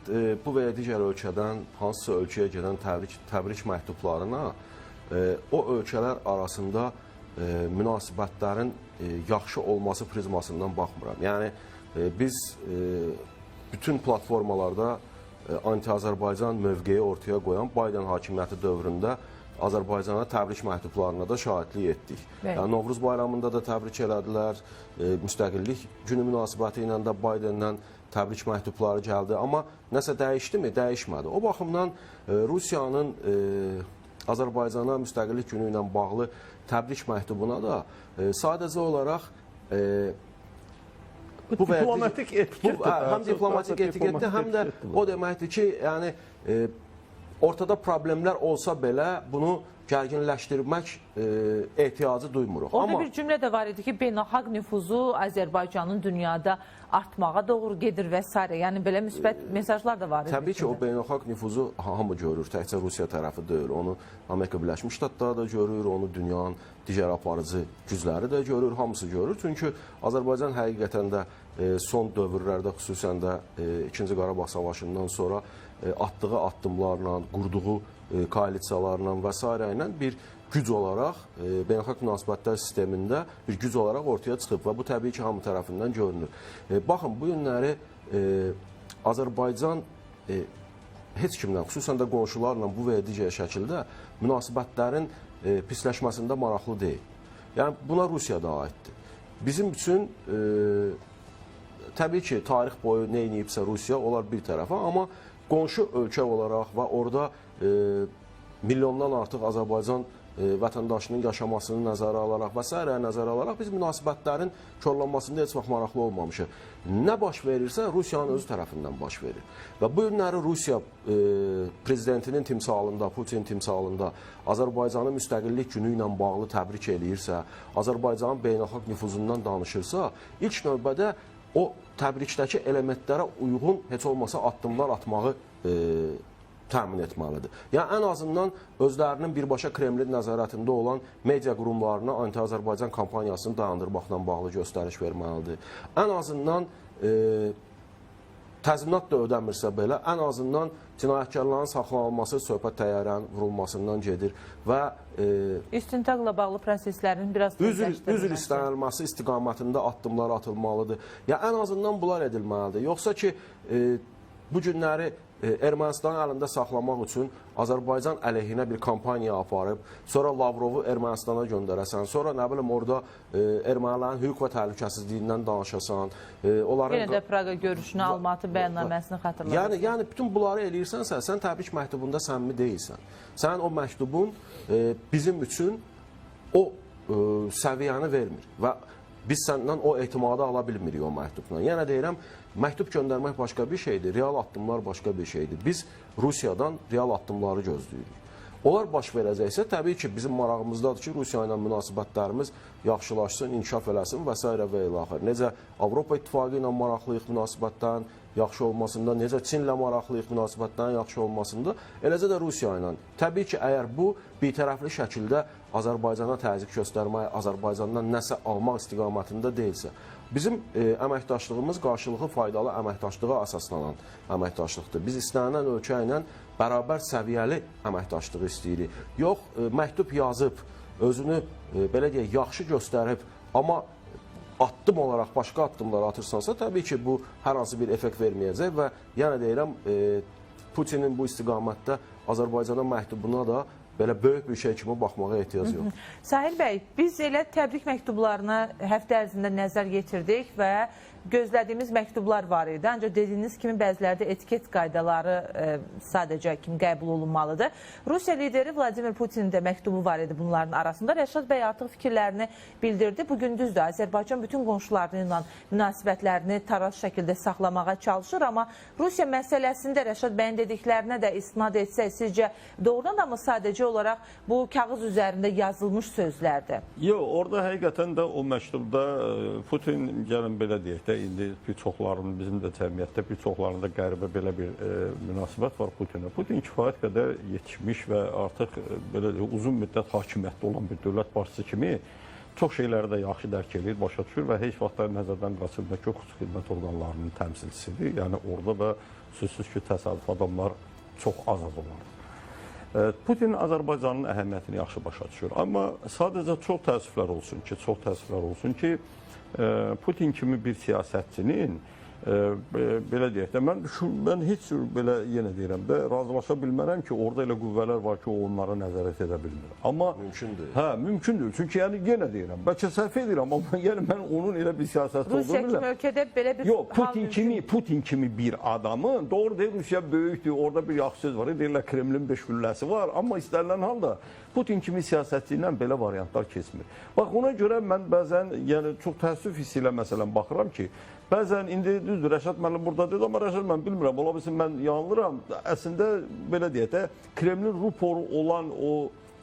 C: bu və ya digər ölkədən hansısa ölkəyə gedən təbrik məktublarına o ölkələr arasında münasibətlərin yaxşı olması prizmasından baxmıram. Yəni biz bütün platformalarda anti-Azərbaycan mövqeyi ortaya qoyan Biden hakimiyyəti dövründə Azərbaycana təbrik məktublarına da şahidlik etdik. Yəni, Novruz bayramında da təbrik elədilər, müstəqillik günü münasibəti ilə də Biden'dən təbrik məktubları gəldi. Amma nəsə dəyişdi mi? Dəyişmədi. O baxımdan Rusiyanın Azərbaycana müstəqillik günü ilə bağlı təbrik məktubuna da sadəcə olaraq
B: bu diplomatik etiketdir.
C: Həm diplomatik etiketdir, həm də o deməkdir ki, yəni ortada problemlər olsa belə bunu gərginləşdirmək ehtiyacı duymuruq.
A: Orada bir cümlə də var idi ki, beynəlxalq nüfuzu Azərbaycanın dünyada artmağa doğru gedir və s. Yəni belə müsbət mesajlar da var idi.
C: Təbii ki, o beynəlxalq nüfuzu hamı görür, təkcə Rusiya tərəfi deyil. Onu Amerika Birləşmiş Ştatları da görür, onu dünyanın digər aparıcı gücləri də görür, hamısı görür. Çünki Azərbaycan həqiqətən də son dövrlərdə, xüsusən də 2-ci Qarabağ savaşından sonra atdığı addımlarla, qurduğu koalisiyalarla və s. ilə bir güc olaraq beynəlxalq münasibətlər sistemində bir güc olaraq ortaya çıxıb və bu təbii ki, hamı tərəfindən görünür. Baxın, bu günləri Azərbaycan heç kimlə, xüsusən də qonşularla bu və ya digər şəkildə münasibətlərin pisləşməsində maraqlı deyil. Yəni, buna Rusiya da aiddir. Bizim üçün təbii ki, tarix boyu nə edibsə Rusiya, onlar bir tərəfə, amma qonşu ölkə olaraq və orada milyondan artıq Azərbaycan vətəndaşının yaşamasını nəzərə alaraq və s. nəzərə alaraq biz münasibətlərin korlanmasında heç vaxt maraqlı olmamışıq. Nə baş verirsə Rusiyanın özü tərəfindən baş verir. Və bu günləri Rusiya prezidentinin timsalında, Putin timsalında Azərbaycanın müstəqillik günü ilə bağlı təbrik eləyirsə, Azərbaycanın beynəlxalq nüfuzundan danışırsa, ilk növbədə o təbrikdəki elementlərə uyğun heç olmasa addımlar atmağı təmin etməlidir. Yəni, ən azından özlərinin birbaşa Kremlin nəzarətində olan media qurumlarına anti-Azərbaycan kampaniyasını dayandırmaqla bağlı göstəriş verməlidir. Ən azından təzminat da ödəmirsə belə, ən azından cinayətkarların saxlanılması söhbət təyyarənin vurulmasından gedir və
A: İstintaqla bağlı proseslərin biraz
C: üzr istənilməsi istiqamətində addımlar atılmalıdır. Yəni, ən azından bunlar edilməlidir. Yoxsa ki, bu günləri Ermənistanın əlində saxlamaq üçün Azərbaycan əleyhinə bir kampaniya aparıb, sonra Lavrovu Ermənistana göndərəsən, sonra nə bilim orada ermənilərin hüquq və təhlükəsizliyindən danışasan.
A: Yenə də Praqa görüşünü, Almatı bəyannaməsini xatırladırsın.
C: Yəni, bütün bunları eləyirsənsə, sən təbrik məktubunda səmimi deyilsən. Sənin o məktubun bizim üçün o səviyyəni vermir və biz səndən o etimadı ala bilmirik o məktubla. Yəni deyirəm, məktub göndərmək başqa bir şeydir, real addımlar başqa bir şeydir. Biz Rusiyadan real addımları gözləyirik. Onlar baş verəcəksə, təbii ki, bizim marağımızdadır ki, Rusiya ilə münasibətlərimiz yaxşılaşsın, inkişaf eləsin və s. və ilaxır. Necə Avropa İttifaqı ilə maraqlıyıq münasibətdən, yaxşı olmasında, necə Çinlə maraqlıyıq münasibətlərin yaxşı olmasında, eləcə də Rusiya ilə. Təbii ki, əgər bu birtərəfli şəkildə Azərbaycana təzyiq göstərmək, Azərbaycandan nəsə almaq istiqamətində deyilsə, bizim əməkdaşlığımız qarşılıqlı faydalı əməkdaşlığa əsaslanan əməkdaşlıqdır. Biz istənilən ölkə ilə bərabər səviyyəli əməkdaşlığı istəyirik. Yox, məktub yazıb, özünü belə deyək, yaxşı göstərib, amma addım olaraq başqa addımlar atırsansa, təbii ki, bu hər hansı bir effekt verməyəcək və yenə deyirəm, Putinin bu istiqamətdə Azərbaycana məktubuna da belə böyük bir şey kimi baxmağa ehtiyac yox.
A: Sahil bəy, biz elə təbrik məktublarına həftə ərzində nəzər yetirdik və gözlədiyimiz məktublar var idi. Ancaq dediyiniz kimi bəzilərdə etiket qaydaları sadəcə kimi qəbul olunmalıdır. Rusiya lideri Vladimir Putinin də məktubu var idi bunların arasında. Rəşad bəy artıq fikirlərini bildirdi. Bugün düzdür, Azərbaycan bütün qonşularıyla münasibətlərini taraz şəkildə saxlamağa çalışır. Amma Rusiya məsələsində Rəşad bəyin dediklərinə də istinad etsək, sizcə doğrudan da mı sadəcə olaraq bu kağız üzərində yazılmış sözlərdir?
B: Yox, orada həqiqətən də o məktubda Putin, gəlin belə deyək də, indi bir çoxlarının, bizim də cəmiyyətdə bir çoxlarında qəribə belə bir münasibət var Putinə. Putin kifayət qədər yetişmiş və artıq belə deyək, uzun müddət hakimiyyətdə olan bir dövlət başçısı kimi çox şeyləri də yaxşı dərk edir, başa düşür və heç vaxt da nəzərdən qaçırmır ki, xüsusi xidmət orqanlarının təmsilçisidir. Yəni orada da sözsüz ki, təsadüf adamlar çox az olar. Putin Azərbaycanın əhəmiyyətini yaxşı başa düşür. Amma sadəcə çox təəssüflər olsun ki, Putin kimi bir siyasətçinin belə deyək də, mən heç cür belə yenə deyirəm də, razılaşa bilmərəm ki, orada elə qüvvələr var ki, o onlara nəzarət edə bilmir. Amma
C: mümkündür.
B: Hə, mümkündür. Çünki yəni yenə deyirəm, bəlkə səhv edirəm, amma yəni mən onun elə bir siyasətçi olduğunu
A: Rusiya kimi ölkədə belə bir
B: yox, Putin kimi bir adamın, doğru deyil, Rusiya böyükdür, orada bir yaxşı söz var, deyirlər Kremlin 5 gülləsi var, amma istənilən halda Putin kimi siyasətçi ilə belə variantlar keçmir. Bax, ona görə mən bəzən, yəni çox təəssüf hissi ilə məsələn baxıram ki, bəzən indi düzdür, Rəşad müəllim burada dedi, amma Rəşad mən bilmirəm, ola bilsin mən yanılıram. Əslində belə deyək də, Kremlin ruporu olan o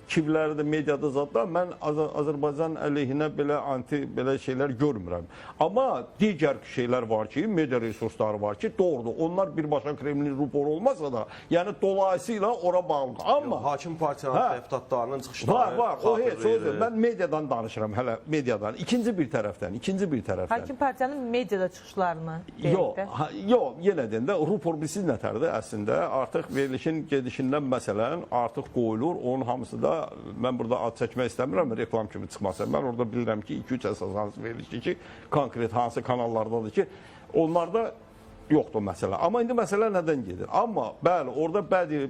B: kivləri də mediada zadda mən Azərbaycan əleyhinə belə şeylər görmürəm. Amma digər şeylər var ki, media resursları var ki, doğrudur. Onlar birbaşa Kremlin ruporu olmasa da, yəni dolayısıyla ora bağlıdır. Amma
C: hakim partiyanın deputatlarının çıxışları
B: var. O heç sözdür. Mən mediadan danışıram hələ, mediadan. İkinci bir tərəfdən.
A: Hakim partiyanın mediada çıxışlarını deyək də.
B: Yox, yenə deyən də rupor bilsiz nətərdir əslində. Artıq verilişin gedişindən məsələn artıq qoyulur. Onun hamısı da mən burada ad çəkmək istəmirəm, reklam kimi çıxmasın. Mən orada bilirəm ki, 2-3 əsas hansı verilişdir ki, konkret hansı kanallardadır ki, onlarda yoxdur məsələ. Amma indi məsələ nədən gedir? Amma bəli, orada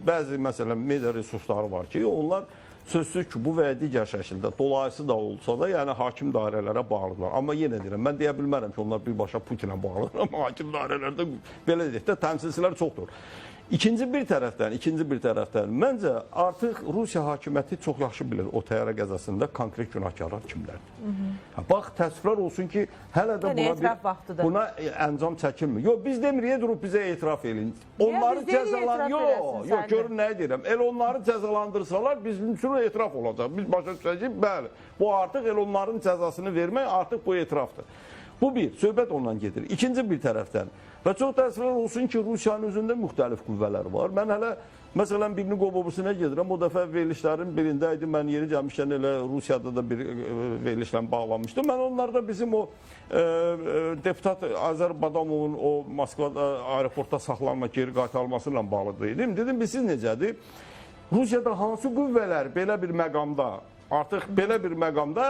B: bəzi məsələn media resursları var ki, onlar sözsüz ki, bu və ya digər şəkildə dolayısı da olsa da, yəni hakim dairələrə bağlıdırlar. Amma yenə deyirəm, mən deyə bilmərəm ki, onlar birbaşa Putinə bağlıdır, amma hakim dairələrdə belə deyək də təmsilçilər çoxdur. İkinci bir tərəfdən, məncə artıq Rusiya hakimiyyəti çox yaxşı bilir o təyyarə qəzasında konkret günahkarlar kimlərdir. Bax, təəssüflər olsun ki, hələ də buna əncam çəkilmir. Yox, biz demirik, durub bizə etiraf edin. Onları cəzalandırırlar. Yox, görün nə deyirəm. El onları cəzalandırsalar, bizim üçün etiraf olacaq. Biz başa düşəcəyik, bəli. Bu artıq el onların cəzasını vermək artıq bu etirafdır. Bu bir, söhbət ondan gedir. İkinci bir tərəfdən və çox təəssüflər olsun ki, Rusiyanın özündə müxtəlif qüvvələr var. Mən hələ, məsələn, birini qobobusunə gedirəm, o dəfə verilişlərin birində idi, mən yeri gəlmişkən elə Rusiyada da bir verilişlə bağlanmışdım. Mən onlarda bizim o deputat Azər Badamovun o Moskvada aeroportda saxlanma, geri qaytarılması ilə bağlı dedim. Dedim, siz necədir? Rusiyada hansı qüvvələr belə bir məqamda, artıq belə bir məqamda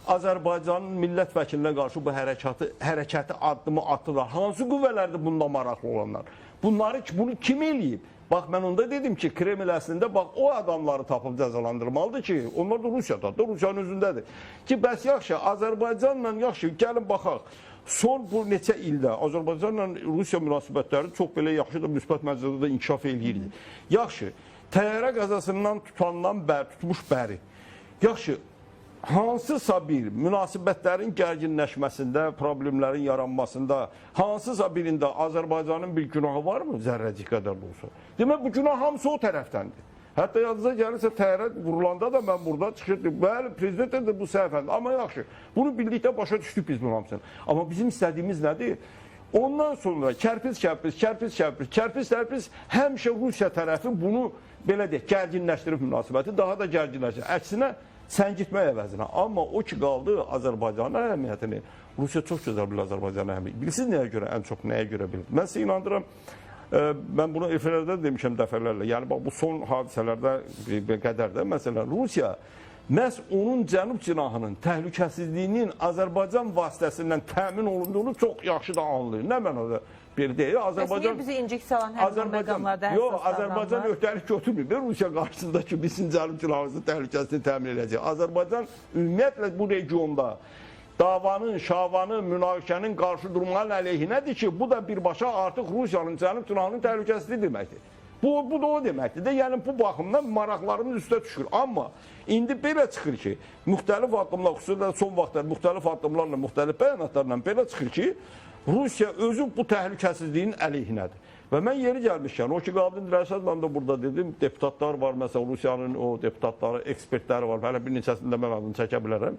B: Azərbaycanın millət vəkilinə qarşı bu hərəkəti addımı atırlar. Hansı qüvvələrdir bunda maraqlı olanlar? Bunu kim eləyib? Bax, mən onda dedim ki, Kreml əslində bax, o adamları tapıb cəzalandırmalıdır ki, onlar da Rusiyadadır, Rusiyanın özündədir. Ki, bəs yaxşı, Azərbaycanla yaxşı, gəlin baxaq. Son bu neçə ildə Azərbaycanla Rusiya münasibətləri çox belə yaxşı da müsbət məzədə də inkişaf eləyirdi. Yaxşı, təyyarə qəzasından tutmuş bəri. Yaxşı, hansısa bir münasibətlərin gərginləşməsində, problemlərin yaranmasında, hansısa birində Azərbaycanın bir günahı varmı? Zərrəcik qədər də olsa. Demək, bu günah hamısı o tərəfdəndir. Hətta yadınıza gəlirsə, təyyarə vurulanda da mən burada çıxırdım. Bəli, prezident də bu səhvəndir. Amma yaxşı, bunu bildikdə başa düşdük biz bunu hamısını. Amma bizim istədiyimiz nədir? Ondan sonra kərpiz həmişə Rusiya tərəfi bunu belə deyək, gərginləşdirib münasibəti, daha da gərginləşdirib. Əksinə, səngitmək əvəzinə. Amma o ki qaldı Azərbaycanın əhəmiyyətini, Rusiya çox gözəl bilir Azərbaycanın əhəmiyyətini. Bilirsiniz nəyə görə, ən çox nəyə görə bilir? Mən sizə inandıram, mən bunu efirlərdə demişəm dəfələrlə, yəni bax, bu son hadisələrdə bir qədər də, məsələn, Rusiya məhz onun cənub cinahının təhlükəsizliyinin Azərbaycan vasitəsindən təmin olunduğunu çox yaxşı da anlayır. Nə mənada bir deyil.
A: Azərbaycan bizi incik salan həmin məqamlarda əsas davranır.
B: Azərbaycan öhdəlik götürmür. Rusiya qarşısında ki, bizim cənub cinahımızın təhlükəsizliyini təmin edəcək. Azərbaycan ümumiyyətlə bu regionda davanın, şavanın, münaqişənin qarşı durmanın əleyhinədir ki, bu da birbaşa artıq Rusiyanın cənub cinahının təhlükəsizliyi deməkdir. Bu da o deməkdir də, yəni bu baxımdan maraqlarımız üstə düşür. Amma indi belə çıxır ki, müxtəlif addımlar, xüsusilə son vaxtlar müxtəlif addımlarla, müxtəlif bəyanatlarla belə çıxır ki, Rusiya özü bu təhlükəsizliyin əleyhinədir. Və mən yeri gəlmişkən, o ki, Qabdin Rəşad, mən də burada dedim, deputatlar var, məsələn, Rusiyanın o deputatları, ekspertləri var, hələ bir neçəsində mən adını çəkə bilərəm.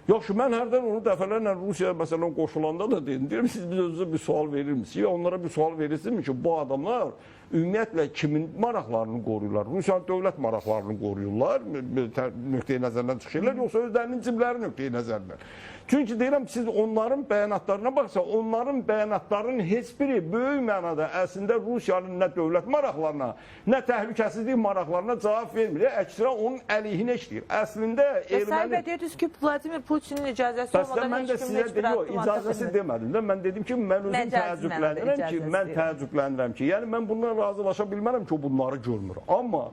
B: Yaxşı, mən hərdən onu dəfələrlə Rusiya məsələn qoşulanda da dedim, deyirəm, siz biz özünüzə bir sual verir misiniz? Ya onlara bir sual verirsinizmi ki, bu adamlar ümumiyyətlə kimin maraqlarını qoruyurlar? Rusiyanın dövlət maraqlarını qoruyurlar, nöqteyi nəzərdən çıxırlar, yoxsa özlərinin cibləri nöqteyi nəzərdən? Çünki deyirəm, siz onların bəyanatlarına baxsa, onların bəyanatlarının heç biri böyük mənada əslində Rusiyanın nə dövlət maraqlarına, nə təhlükəsizlik maraqlarına cavab vermir. Əksinə onun əleyhinə işləyir. Əslində
A: erməni... Deyirsiniz ki, Vladimir Putinin icazəsi olmadan heç kim heç bir addım
B: icazəsi demədim də, mən dedim ki, mən özüm təəccüblənirəm ki, yəni mən bundan razılaşa bilmərəm ki, o bunları görmür. Amma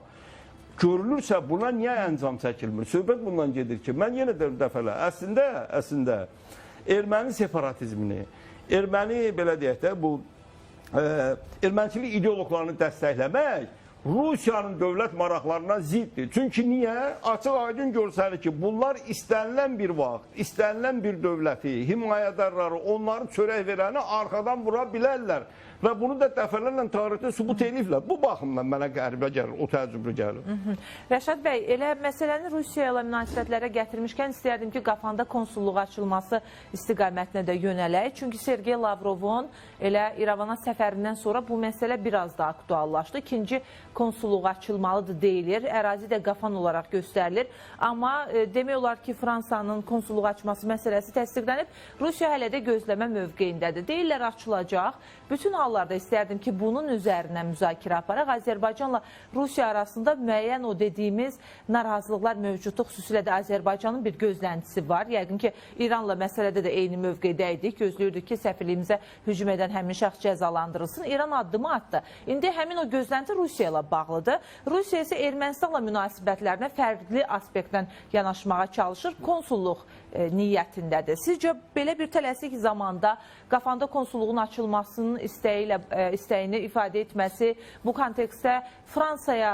B: görülürsə buna niyə əncam çəkilmir? Söhbət bundan gedir ki, mən yenə də dəfələ, əslində erməni separatizmini, erməni belə deyək də, bu erməniçilik ideoloqlarını dəstəkləmək Rusiyanın dövlət maraqlarına ziddir. Çünki niyə? Açıq aydın görsəlir ki, bunlar istənilən bir vaxt, istənilən bir dövləti, himayədarları, onların çörək verəni arxadan vura bilərlər. Və bunu da dəfələrlə tarixdə sübut ediblər. Bu baxımdan mənə qəribə gəlir, o təəccüblü gəlir.
A: Rəşad bəy, elə məsələni Rusiya ilə münasibətlərə gətirmişkən istəyərdim ki, Qafanda konsulluq açılması istiqamətinə də yönələk. Çünki Sergey Lavrovun elə İrəvana səfərindən sonra bu məsələ biraz da aktuallaşdı. İkinci konsulluq açılmalıdır deyilir. Ərazi də Qafan olaraq göstərilir. Amma demək olar ki, Fransanın konsulluq açması məsələsi təsdiqlənib. Rusiya hələ də gözləmə mövqeyindədir. Deyirlər açılacaq. Bütün hallarda istərdim ki, bunun üzərinə müzakirə aparaq. Azərbaycanla Rusiya arasında müəyyən o dediyimiz narazılıqlar mövcudluq, xüsusilə də Azərbaycanın bir gözləntisi var. Yəqin ki, İranla məsələdə də eyni mövqedə idik. Gözləyirdik ki, səfirliyimizə hücum edən həmin şəxs cəzalandırılsın. İran addımı atdı. İndi həmin o gözlənti Rusiya ilə bağlıdır. Rusiya isə Ermənistanla münasibətlərinə fərqli aspektdən yanaşmağa çalışır. Konsulluq niyyətindədir. Sizcə belə bir tələsik zamanda Qafanda konsulluğun açılmasının istəyini ifadə etməsi bu kontekstdə Fransaya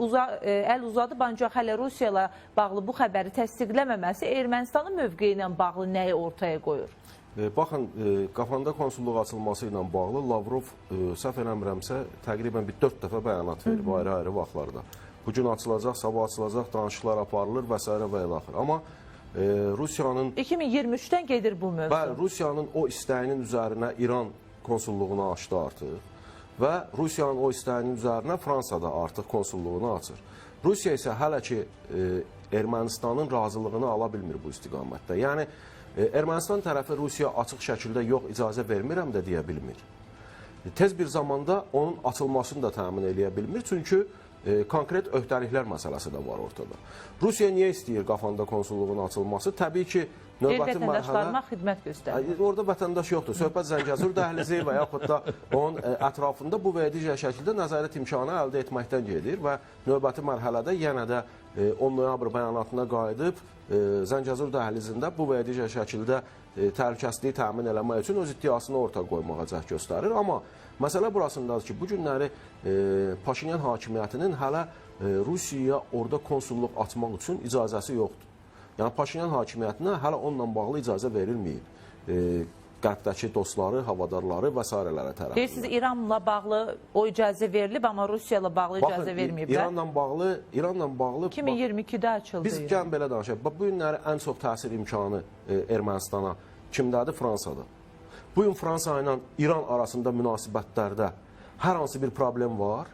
A: əl uzadıb, ancaq hələ Rusiya ilə bağlı bu xəbəri təsdiqləməməsi Ermənistanın mövqeyi ilə bağlı nəyi ortaya qoyur?
C: Baxın, Qafanda konsulluq açılması ilə bağlı Lavrov, səhv eləmirəmsə, təqribən bir 4 dəfə bəyanat verib ayrı-ayrı vaxtlarda. Bugün açılacaq, sabah açılacaq, danışıqlar aparılır və s. və ilə axır. Amma Rusiyanın...
A: 2023-dən gedir bu mövzu.
C: Bəli, Rusiyanın o istəyinin üzərinə İran konsulluğunu açdı artıq və Rusiyanın o istəyinin üzərinə Fransada artıq konsulluğunu açır. Rusiya isə hələ ki Ermənistanın razılığını ala bilmir bu istiqamətdə. Yəni, Ermənistan tərəfi Rusiya açıq şəkildə yox, icazə vermirəm də deyə bilmir. Tez bir zamanda onun açılmasını da təmin edə bilmir, çünki konkret öhdəliklər məsələsi də var ortada. Rusiya niyə istəyir Qafanda konsulluğunun açılması? Təbii ki, növbəti
A: vətəndaşlarına xidmət göstərir.
C: Orada vətəndaş yoxdur. Söhbət Zəngəzur dəhlizi və yaxud da onun ətrafında bu və digər şəkildə nəzarət imkanı əldə etməkdən gedir və növbəti mərhələdə yenə də 10 noyabr bəyanatına qayıdıb Zəngəzur dəhlizində bu və digər şəkildə təhlükəsizliyi təmin eləmək üçün öz iddiasını ortaya qoymağa cəhd göstərir. Amma məsələ burasındadır ki, bu günləri Paşinyan hakimiyyətinin hələ Rusiyaya orada konsulluq açmaq üçün icazəsi yoxdur. Yəni, Paşinyan hakimiyyətinə hələ onunla bağlı icazə verilməyib. Qərbdəki dostları, havadarları və s. tərəfindən.
A: Deyirsiniz, İranla bağlı o icazə verilib, amma Rusiya ilə bağlı icazə verməyiblər.
C: İranla bağlı
A: 2022-də açıldı.
C: Biz gəlin belə danışaq. Bu günləri ən çox təsir imkanı Ermənistana kimdədir? Fransada. bu gün Fransa ilə İran arasında münasibətlərdə hər hansı bir problem var?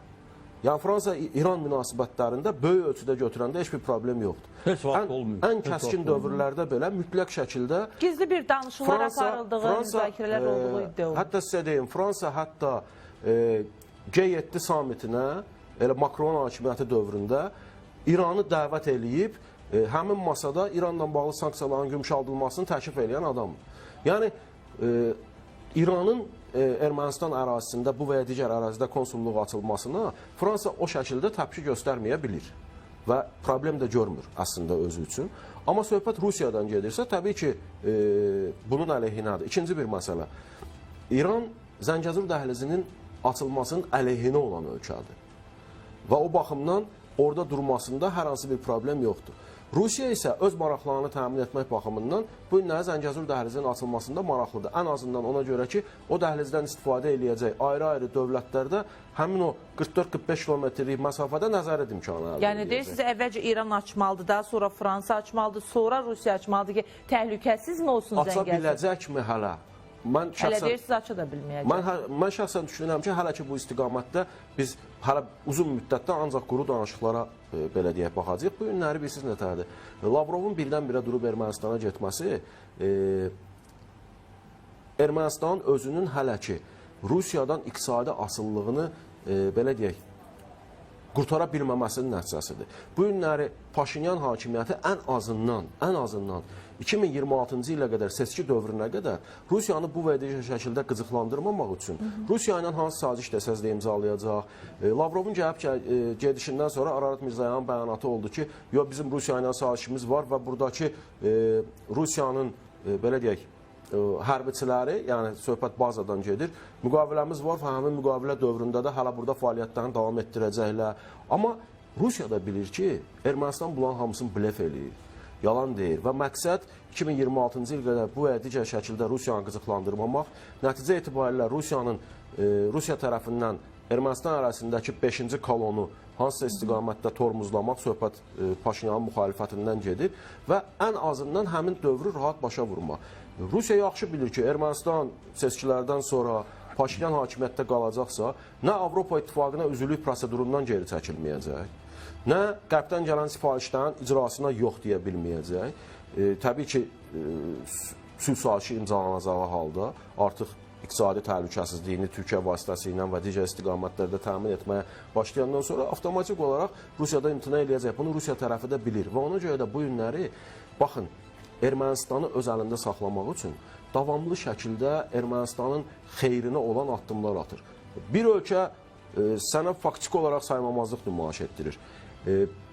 C: Yəni Fransa-İran münasibətlərində böyük ölçüdə götürəndə heç bir problem yoxdur.
B: Heç vaxt olmuyor.
C: Ən kəskin dövrlərdə belə mütləq şəkildə
A: Gizli bir danışıqlar aparıldığı, müzakirələr olduğu iddia olunur.
C: Hətta sizə deyim, Fransa hətta G7 samitinə, elə Makron hakimiyyəti dövründə İranı dəvət eləyib, həmin masada İranla bağlı sanksiyaların yumşaldılmasını təklif edən adamdır. Yəni, İranın Ermənistan ərazisində bu və ya digər ərazidə konsulluq açılmasına Fransa o şəkildə təpki göstərməyə bilir və problem də görmür əslində özü üçün. Amma söhbət Rusiyadan gedirsə, təbii ki, bunun əleyhinədir. İkinci bir məsələ, İran Zəngəzur dəhlizinin açılmasının əleyhinə olan ölkədir və o baxımdan orada durmasında hər hansı bir problem yoxdur. Rusiya isə öz maraqlarını təmin etmək baxımından bu günləri Zəngəzur dəhlizinin açılmasında maraqlıdır. Ən azından ona görə ki, o dəhlizdən istifadə eləyəcək ayrı-ayrı dövlətlərdə həmin o 44-45 kilometrlik məsafədə nəzarət imkanı əldə edəcək.
A: Yəni deyirsiniz, əvvəlcə İran açmalıdır, daha sonra Fransa açmalıdır, sonra Rusiya açmalıdır ki, təhlükəsizmi olsun Zəngəzur?
C: Aça biləcəkmi hələ?
A: Hələ deyirsiniz, aça da bilməyəcək.
C: Mən şəxsən düşünürəm ki, hələ ki bu istiqamətdə biz hələ uzun müddətdə ancaq quru danışıqlara belə deyək baxacaq. Bu günləri bilirsiniz nətərdir? Lavrovun birdən-birə durub Ermənistana getməsi Ermənistanın özünün hələ ki Rusiyadan iqtisadi asıllığını belə deyək qurtara bilməməsinin nəticəsidir. Bu günləri Paşinyan hakimiyyəti ən azından 2026-cı ilə qədər seçki dövrünə qədər Rusiyanı bu və digər şəkildə qıcıqlandırmamaq üçün Rusiya ilə hansı saziş desəzlə imzalayacaq. Lavrovun gedişindən sonra Ararat Mirzoyanın bəyanatı oldu ki, bizim Rusiya ilə sazişimiz var və buradakı Rusiyanın belə deyək hərbiçiləri, yəni söhbət bazadan gedir, müqaviləmiz var və həmin müqavilə dövründə də hələ burada fəaliyyətlərini davam etdirəcəklər. Amma Rusiya da bilir ki, Ermənistan bunların hamısını blef eləyir, yalan deyir və məqsəd 2026-cı il qədər bu və digər şəkildə Rusiyanı qıcıqlandırmamaq, nəticə etibarilə Rusiya tərəfindən Ermənistan ərazisindəki 5-ci kolonu hansısa istiqamətdə tormuzlamaq söhbət Paşinyanın müxalifətindən gedir və ən azından həmin dövrü rahat başa vurmaq. Rusiya yaxşı bilir ki, Ermənistan seçkilərdən sonra Paşinyan hakimiyyətdə qalacaqsa, nə Avropa İttifaqına üzvlük prosedurundan geri çəkilməyəcək, nə qərbdən gələn sifarişlərin icrasına yox deyə bilməyəcək. Təbii ki, sülh sazişi imzalanacağı halda artıq iqtisadi təhlükəsizliyini Türkiyə vasitəsilə və digər istiqamətlərdə təmin etməyə başlayandan sonra avtomatik olaraq Rusiyada imtina eləyəcək. Bunu Rusiya tərəfi də bilir və ona görə də bu günləri, baxın, Ermənistanı öz əlində saxlamaq üçün davamlı şəkildə Ermənistanın xeyrinə olan addımlar atır. Bir ölkə sənə faktiki olaraq saymamazlıq nümayiş etdirir.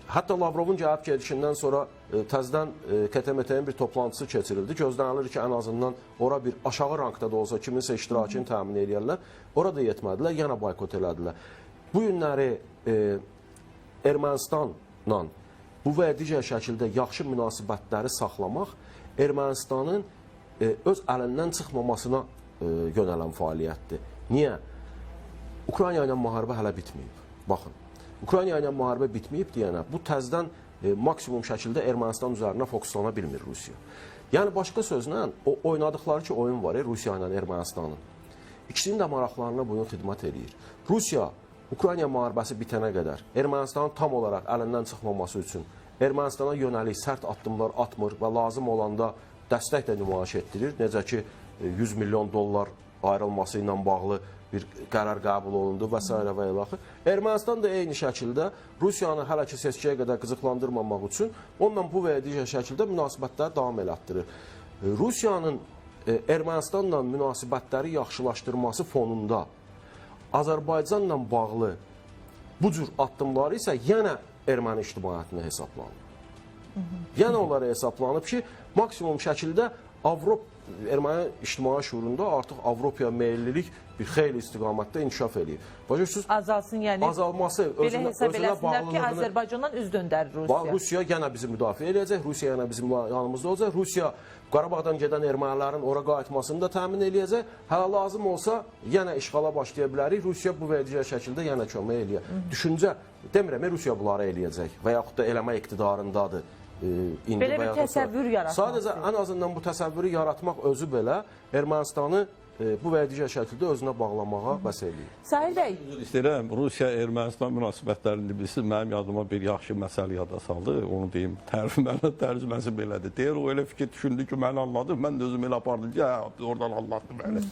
C: Hətta Lavrovun gəlib gedişindən sonra təzədən KTMT-nin bir toplantısı keçirildi. Gözlənilir ki, ən azından ora bir aşağı rankda da olsa kiminsə iştirakını təmin edirlər. Orada yetmədilər, yenə boykot elədilər. Bu günləri Ermənistanla bu və digər şəkildə yaxşı münasibətləri saxlamaq Ermənistanın öz əlindən çıxmamasına yönələn fəaliyyətdir. Niyə? Ukrayna ilə müharibə hələ bitməyib. Baxın, Ukrayna ilə müharibə bitməyib deyənə bu təzədən maksimum şəkildə Ermənistan üzərinə fokuslana bilmir Rusiya. Yəni, başqa sözlə, o oynadıqları ki, oyun var Rusiya ilə Ermənistanın. İkisinin də maraqlarına bu gün xidmət edir. Rusiya Ukrayna müharibəsi bitənə qədər Ermənistanın tam olaraq əlindən çıxmaması üçün Ermənistana yönəlik sərt addımlar atmır və lazım olanda dəstək də nümayiş etdirir. Necə ki, 100 milyon dollar ayrılması ilə bağlı bir qərar qəbul olundu və s. və ilaxır. Ermənistan da eyni şəkildə Rusiyanı hələ ki seçkiyə qədər qıcıqlandırmamaq üçün onunla bu və ya digər şəkildə münasibətləri davam elətdirir. Rusiyanın Ermənistanla münasibətləri yaxşılaşdırması fonunda Azərbaycanla bağlı bu cür addımları isə yenə erməni ictimaiyyətinə hesablanıb. Yəni onlara hesablanıb ki, maksimum şəkildə erməni ictimai şuurunda artıq Avropaya meyillilik bir xeyli istiqamətdə inkişaf eləyir.
A: Azalsın, yəni
C: azalması
A: belə hesab eləsinlər ki, Azərbaycandan üz döndərir Rusiya.
C: Rusiya yenə bizi müdafiə eləyəcək, Rusiya yenə bizim yanımızda olacaq, Rusiya Qarabağdan gedən ermənilərin ora qayıtmasını da təmin eləyəcək. Hələ lazım olsa yenə işğala başlaya bilərik, Rusiya bu və digər şəkildə yenə kömək eləyər. Düşüncə, demirəm, Rusiya bunları eləyəcək və yaxud da eləmə iqtidarındadır.
A: Belə bir təsəvvür yaratmaq.
C: Sadəcə ən azından bu təsəvvürü yaratmaq özü belə Ermənistanı bu və ya digər şəkildə özünə bağlamağa bəs eləyir.
A: Sahil bəy,
B: Üzr istəyirəm, Rusiya-Ermənistan münasibətlərində bilirsiz, mənim yadıma bir yaxşı məsələ yada saldı. Onu deyim, tərcüməsi belədir. Deyir, o elə fikir düşündü ki, mən anladım, mən də özüm elə apardım ki, oradan anladım belə.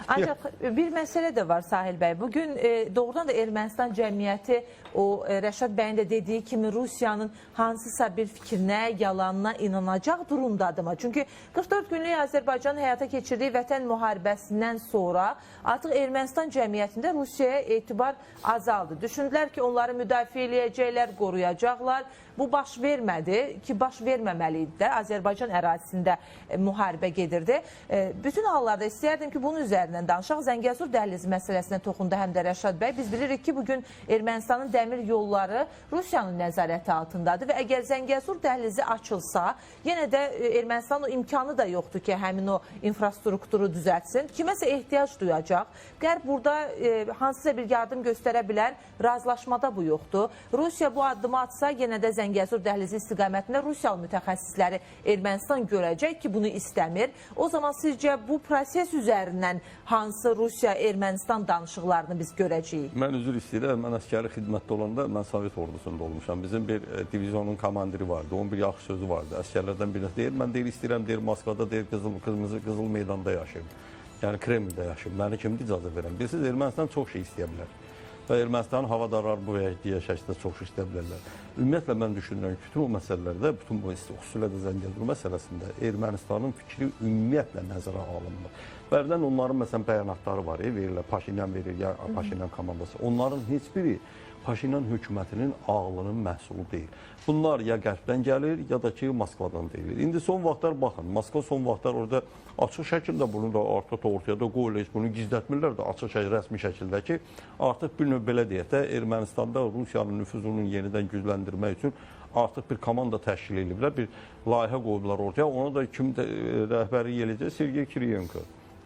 A: ancaq bir məsələ də var Sahil bəy. Bugün doğrudan da Ermənistan cəmiyyəti o Rəşad bəyin də dediyi kimi Rusiyanın hansısa bir fikrinə, yalanına inanacaq durumdadırmı? Çünki 44 günlük Azərbaycanın həyata keçirdiyi vətən müharibəsindən sonra artıq Ermənistan cəmiyyətində Rusiyaya etibar azaldı. Düşündülər ki, onları müdafiə eləyəcəklər, qoruyacaqlar. Bu baş vermədi ki, baş verməməli idi də. Azərbaycan ərazisində müharibə gedirdi. Bütün hallarda istəyərdim ki, bunun üzərindən danışaq. Zəngəzur dəhlizi məsələsinə toxundu həm də Rəşad bəy. Biz bilirik ki, bugün Ermənistanın dəmir yolları Rusiyanın nəzarəti altındadır və əgər Zəngəzur dəhlizi açılsa, yenə də Ermənistanın imkanı da yoxdur ki, həmin o infrastrukturu düzəltsin. Kiməsə ehtiyac duyacaq. Qərb burada hansısa bir yardım göstərə bilər. Razılaşmada bu yoxdur. Rusiya bu addımı atsa, yenə də Zəngəzur dəhlizi istiqamətində Rusiyalı mütəxəssisləri Ermənistan görəcək ki, bunu istəmir. O zaman sizcə bu proses üzərindən hansı Rusiya-Ermənistan danışıqlarını biz görəcəyik?
B: Mən üzr istəyirəm, mən əskəri xidmətdə olanda mən Sovet ordusunda olmuşam. Bizim bir divizyonun komandiri vardı, onun bir yaxşı sözü vardı. Əskərlərdən birisi deyir, mən deyir istəyirəm, deyir Moskvada, deyir Qızıl meydanda yaşayım. Yəni Kremldə yaşayım. Məni kimdir icazə verəm? Bilirsiniz, Ermənistan çox şey istəyə bilər. Və Ermənistanın havadarlar bu və digər şəkildə çox şey istəyə bilərlər. Ümumiyyətlə, mən düşünürəm ki, bütün bu məsələlərdə, bütün bu xüsusilə də Zəngəzur məsələsində Ermənistanın fikri ümumiyyətlə nəzərə alınmır. Bərdən onların məsələn bəyanatları var, verirlər, Paşinyan verir, ya Paşinyan komandası. Onların heç biri Paşinyan hökumətinin ağlının məhsulu deyil. Bunlar ya qərbdən gəlir, ya da ki, Moskvadan deyilir. İndi son vaxtlar baxın, Moskva son vaxtlar orada açıq şəkildə bunu da artıq ortaya da qoyulur, bunu gizlətmirlər də açıq rəsmi şəkildə ki, artıq bir növ belə deyək də, Ermənistanda Rusiyanın nüfuzunu yenidən gücləndirmək üçün artıq bir komanda təşkil ediblər, bir layihə qoyublar ortaya. Ona da kim rəhbəri eləyəcək? Sergey Kiriyenko.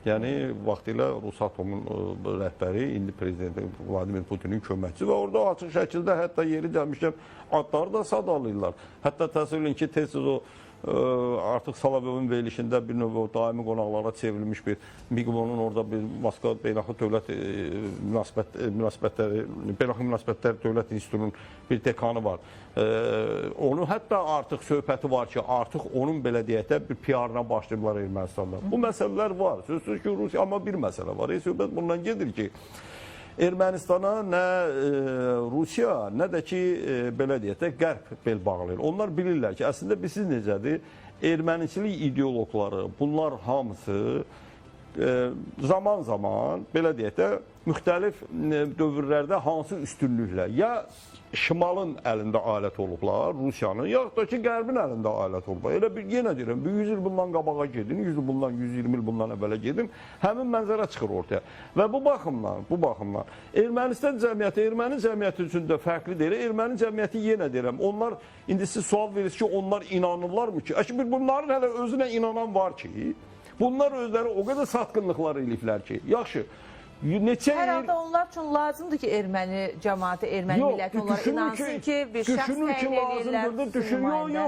B: Yəni, vaxtilə Rusatomun rəhbəri, indi prezidenti Vladimir Putinin köməkçisi və orada açıq şəkildə hətta yeri gəlmişkən adları da sadalayırlar. Hətta təsəvvür edin ki, tez-tez o artıq Solovyovun verilişində bir növ daimi qonaqlara çevrilmiş bir Miqmonun orada bir Moskva Beynəlxalq Dövlət Münasibətlər Dövlət İnstitutunun bir dekanı var. Onun hətta artıq söhbəti var ki, artıq onun belə deyək də bir PR-na başlayıblar Ermənistanda. Bu məsələlər var. Sözsüz ki, Rusiya, amma bir məsələ var. Söhbət bundan gedir ki, Ermənistana nə Rusiya, nə də ki, belə deyək də, Qərb bel bağlayır. Onlar bilirlər ki, əslində bilirsiniz necədir? Erməniçilik ideoloqları, bunlar hamısı zaman-zaman, belə deyək də, müxtəlif dövrlərdə hansı üstünlüklə, ya Şimalın əlində alət olublar, Rusiyanın, yaxud da ki, Qərbin əlində alət olublar. Elə bir, yenə deyirəm, 100 il bundan qabağa gedin, 120 il bundan əvvələ gedin, həmin mənzərə çıxır ortaya. Və bu baxımdan, Ermənistan cəmiyyəti, Erməni cəmiyyəti üçün də fərqli deyir. Erməni cəmiyyəti yenə deyirəm, onlar, indi siz sual verirsiniz ki, onlar inanırlarmı ki? Bunların hələ özünə inanan var ki, bunlar özləri o qədər satqınlıqlar eləyiblər ki, yaxşı,
A: hər halda onlar üçün lazımdır ki, erməni cəmaatı, erməni milləti onlara inansın ki, bir şəxs təyin edirlər.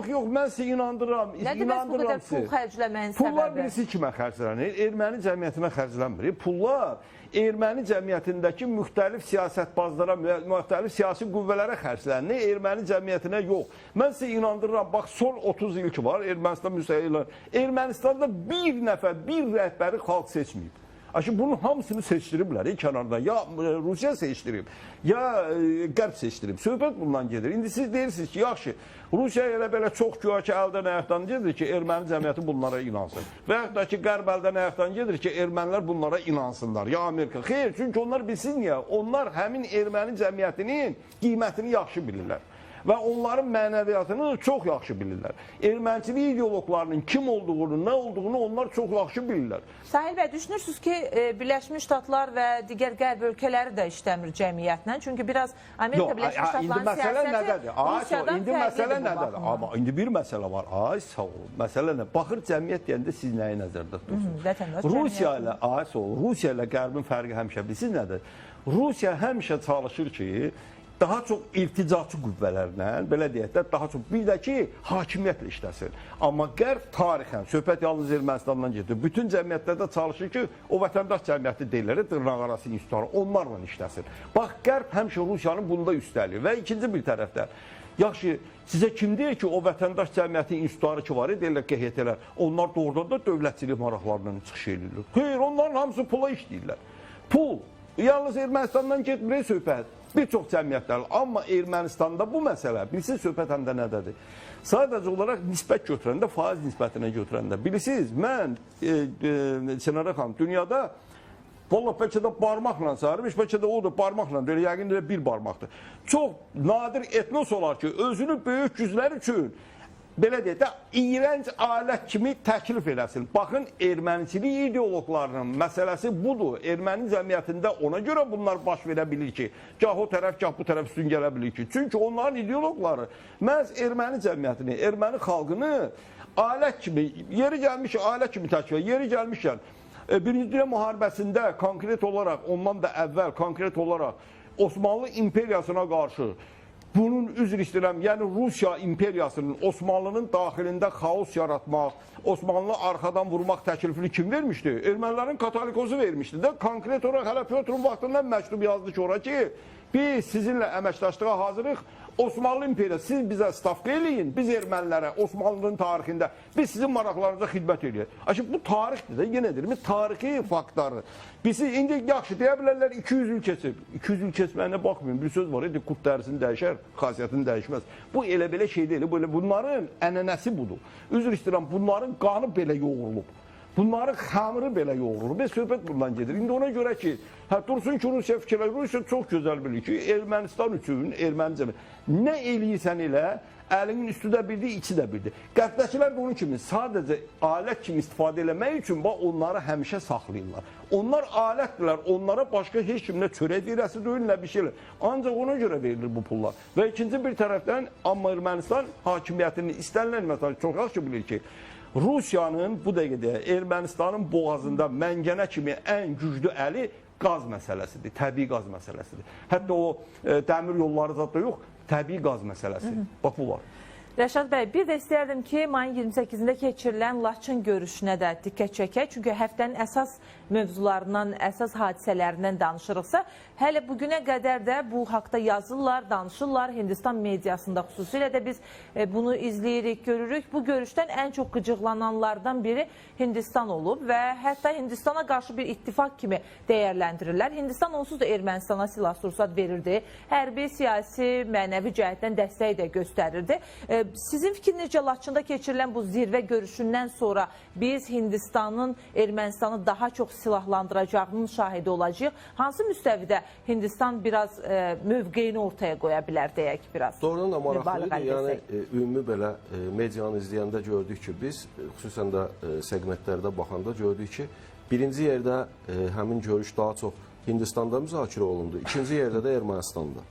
B: Yox, mən sizi inandırıram.
A: Nə demək bu qədər pul xərcləməyin səbəbi?
B: Pullar birisi kimə xərclənir? Erməni cəmiyyətinə xərclənmir. Pullar erməni cəmiyyətindəki müxtəlif siyasətbazlara, müxtəlif siyasi qüvvələrə xərclənir, erməni cəmiyyətinə yox. Mən sizi inandırıram, bax, son 30 il ki var, Ermənistan müstəqillər, Ermənistanda bir nəfər, bir rəhbəri xalq seçməyib. Bunun hamısını seçdiriblər kənardan. Ya Rusiya seçdirib, ya Qərb seçdirib. Söhbət bundan gedir. İndi siz deyirsiniz ki, yaxşı, Rusiya elə belə çox güya ki, əldən ayaqdan gedir ki, erməni cəmiyyəti bunlara inansın. Və yaxud da ki, Qərb əldən ayaqdan gedir ki, ermənilər bunlara inansınlar. Ya Amerika. Xeyr, çünki onlar bilsin ya, onlar həmin erməni cəmiyyətinin qiymətini yaxşı bilirlər. Və onların mənəviyyatını çox yaxşı bilirlər. Erməniçilik ideoloqlarının kim olduğunu, nə olduğunu onlar çox yaxşı bilirlər.
A: Sahil bəy, düşünürsünüz ki, Birləşmiş Ştatlar və digər qərb ölkələri də işləmir cəmiyyətlə? Çünki biraz Amerika Birləşmiş Ştatlarının siyasəti Rusiyadan fərqlidir bu baxımdan.
B: Amma indi bir məsələ var. Ay, sağ olun. Məsələ nə? Baxır cəmiyyət deyəndə siz nəyi nəzərdə tutursunuz? Rusiya ilə Qərbin fərqi həmişə bilirsiniz nədir? Rusiya həmişə çalışır ki, daha çox irticaçı qüvvələrlə, belə deyək də, daha çox bir də ki, hakimiyyətlə işləsin. Amma Qərb tarixən, söhbət yalnız Ermənistandan gedir. Bütün cəmiyyətlərdə çalışır ki, o vətəndaş cəmiyyəti deyirlər, dırnaqarası institutları onlarla işləsin. Bax, Qərb həmişə Rusiyanın bunda üstəlir və ikinci bir tərəfdən, yaxşı, sizə kim deyir ki, o vətəndaş cəmiyyəti institutları ki var, deyirlər QHT-lər, onlar doğrudan da dövlətçilik maraqlarından çıxış edirlər. Xeyr, onların hamısı pula işləyirlər. Pul, yalnız Ermənistandan getmir söhbət. Bir çox cəmiyyətlər, amma Ermənistanda bu məsələ, bilirsiniz, söhbət həm də nədədir? Sadəcə olaraq nisbət götürəndə, faiz nisbətinə götürəndə, bilirsiniz, mən, Çinara xanım, dünyada valla bəlkə də barmaqla sarılmış, bəlkə də o da barmaqla, yəqin də bir barmaqdır. Çox nadir etnos olar ki, özünü böyük güclər üçün, belə deyək də, iyrənc alət kimi təklif eləsin. Baxın, erməniçilik ideologlarının məsələsi budur. Erməni cəmiyyətində ona görə bunlar baş verə bilir ki, gah o tərəf, gah bu tərəf üstün gələ bilir ki. Çünki onların ideologları məhz erməni cəmiyyətini, erməni xalqını alət kimi, yeri gəlmiş alət kimi təklif edir. Yeri gəlmişkən, Birinci Dünya müharibəsində konkret olaraq, ondan da əvvəl konkret olaraq Osmanlı imperiyasına qarşı bunun üzr istəyirəm, yəni Rusiya imperiyasının Osmanlının daxilində xaos yaratmaq, Osmanlı arxadan vurmaq təklifini kim vermişdi? Ermənilərin katolikozu vermişdi də. Konkret olaraq hələ Pyotrun vaxtından məktub yazdı ki, ora ki, biz sizinlə əməkdaşlığa hazırıq, Osmanlı imperiyası, siz bizə stavka eləyin, biz ermənilərə, Osmanlının tarixində, biz sizin maraqlarınıza xidmət eləyək. Şimdi bu tarixdir də, yenə deyirəm, tarixi faktlardır. Bizi indi yaxşı deyə bilərlər 200 il keçib. 200 il keçməyinə baxmayın, bir söz var, qurt dərisini dəyişər, xasiyyətini dəyişməz. Bu elə belə şey deyil, bunların ənənəsi budur. Üzr istəyirəm, bunların qanı belə yoğurulub. Bunların xəmiri belə yoğurulur. Biz söhbət bundan gedir. İndi ona görə ki, dursun ki, Rusiya fikirlər, Rusiya çox gözəl bilir ki, Ermənistan üçün, erməni cəmiyyəti, nə eləyirsən elə, əlinin üstü də bildir, içi də bildir. Qərbdəkilər də onun kimi sadəcə alət kimi istifadə eləmək üçün onları həmişə saxlayırlar. Onlar alətdirlər, onlara başqa heç kimlə çörək verəsi deyil, nə bir şeylər. Ancaq ona görə verilir bu pullar. Və ikinci bir tərəfdən, amma Ermənistan hakimiyyətinin istənilən məsələ çox yaxşı bilir ki, Rusiyanın bu dəqiqədə Ermənistanın boğazında məngənə kimi ən güclü əli qaz məsələsidir, təbii qaz məsələsidir. Hətta o dəmir yolları da yox, təbii qaz məsələsi. Bax bu var.
A: Rəşad bəy, bir də istəyərdim ki, mayın 28-də keçirilən Laçın görüşünə də diqqət çəkək. Çünki həftənin əsas mövzularından, əsas hadisələrindən danışırıqsa, hələ bugünə qədər də bu haqda yazırlar, danışırlar. Hindistan mediasında xüsusilə də biz bunu izləyirik, görürük. Bu görüşdən ən çox qıcıqlananlardan biri Hindistan olub və hətta Hindistana qarşı bir ittifaq kimi dəyərləndirirlər. Hindistan onsuz da Ermənistana silah-sursat verirdi. Hərbi, siyasi, mənəvi cəhətdən dəstək də göstərirdi. Sizin fikrinizcə Laçında keçirilən bu zirvə görüşündən sonra biz Hindistanın Ermənistanı daha çox silahlandıracağının şahidi olacağıq. Hansı müstəvidə Hindistan biraz mövqeyini ortaya qoya bilər deyək biraz?
C: Doğrudan da maraqlıdır. Yəni, ümumi belə medianı izləyəndə gördük ki, biz xüsusən də segmentlərdə baxanda gördük ki, birinci yerdə həmin görüş daha çox Hindistanda müzakirə olundu, ikinci yerdə də Ermənistanda.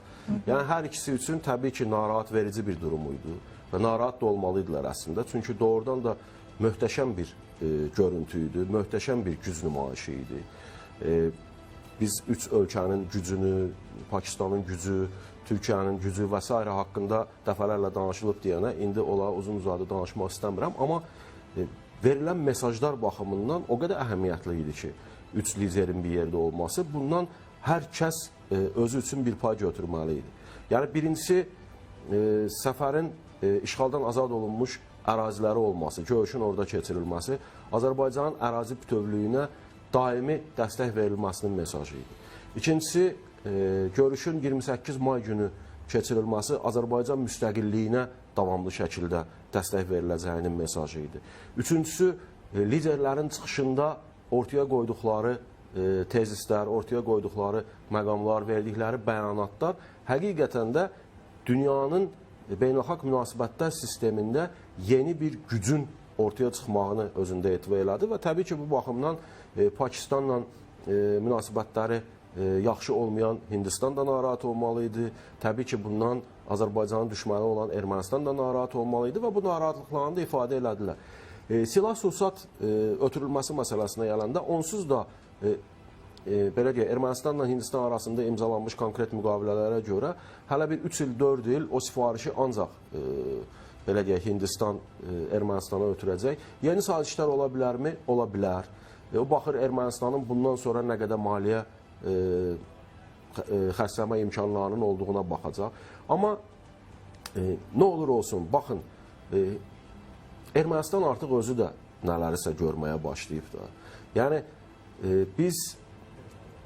C: Yəni, hər ikisi üçün təbii ki, narahat verici bir durum idi və narahat da olmalıydılar əslində. Çünki doğrudan da möhtəşəm bir görüntü idi, möhtəşəm bir güc nümayişi idi. Biz üç ölkənin gücünü, Pakistanın gücü, Türkiyənin gücü və s. haqqında dəfələrlə danışılıb deyənə, indi ola uzun-uzadı danışmaq istəmirəm. Amma verilən mesajlar baxımından o qədər əhəmiyyətli idi ki, üç liderin bir yerdə olması, bundan hər kəs özü üçün bir pay götürməli idi. Yəni, birincisi, səfərin işğaldan azad olunmuş əraziləri olması, görüşün orada keçirilməsi, Azərbaycanın ərazi bütövlüyünə daimi dəstək verilməsinin mesajı idi. İkincisi, görüşün 28 may günü keçirilməsi Azərbaycan müstəqilliyinə davamlı şəkildə dəstək veriləcəyinin mesajı idi. Üçüncüsü, liderlərin çıxışında ortaya qoyduqları tezislər, ortaya qoyduqları məqamlar, verdikləri bəyanatlar həqiqətən də dünyanın beynəlxalq münasibətlər sistemində yeni bir gücün ortaya çıxmağını özündə etibar elədi və təbii ki, bu baxımdan Pakistanla münasibətləri yaxşı olmayan Hindistan da narahat olmalıydı. Təbii ki, bundan Azərbaycanın düşməni olan Ermənistan da narahat olmalıydı və bu narahatlıqlarını da ifadə elədilər. Silah-sursat ötürülməsi məsələsinə gələndə onsuz da belə deyək, Ermənistanla Hindistan arasında imzalanmış konkret müqavilələrə görə hələ bir 3 il, 4 il o sifarişi ancaq belə deyək, Hindistan Ermənistana ötürəcək. Yeni sazişlər ola bilərmi? Ola bilər. O baxır Ermənistanın bundan sonra nə qədər maliyyə xərcləmə imkanlarının olduğuna baxacaq. Amma nə olur olsun, baxın, Ermənistan artıq özü də nələrisə görməyə başlayıb da. Yəni, biz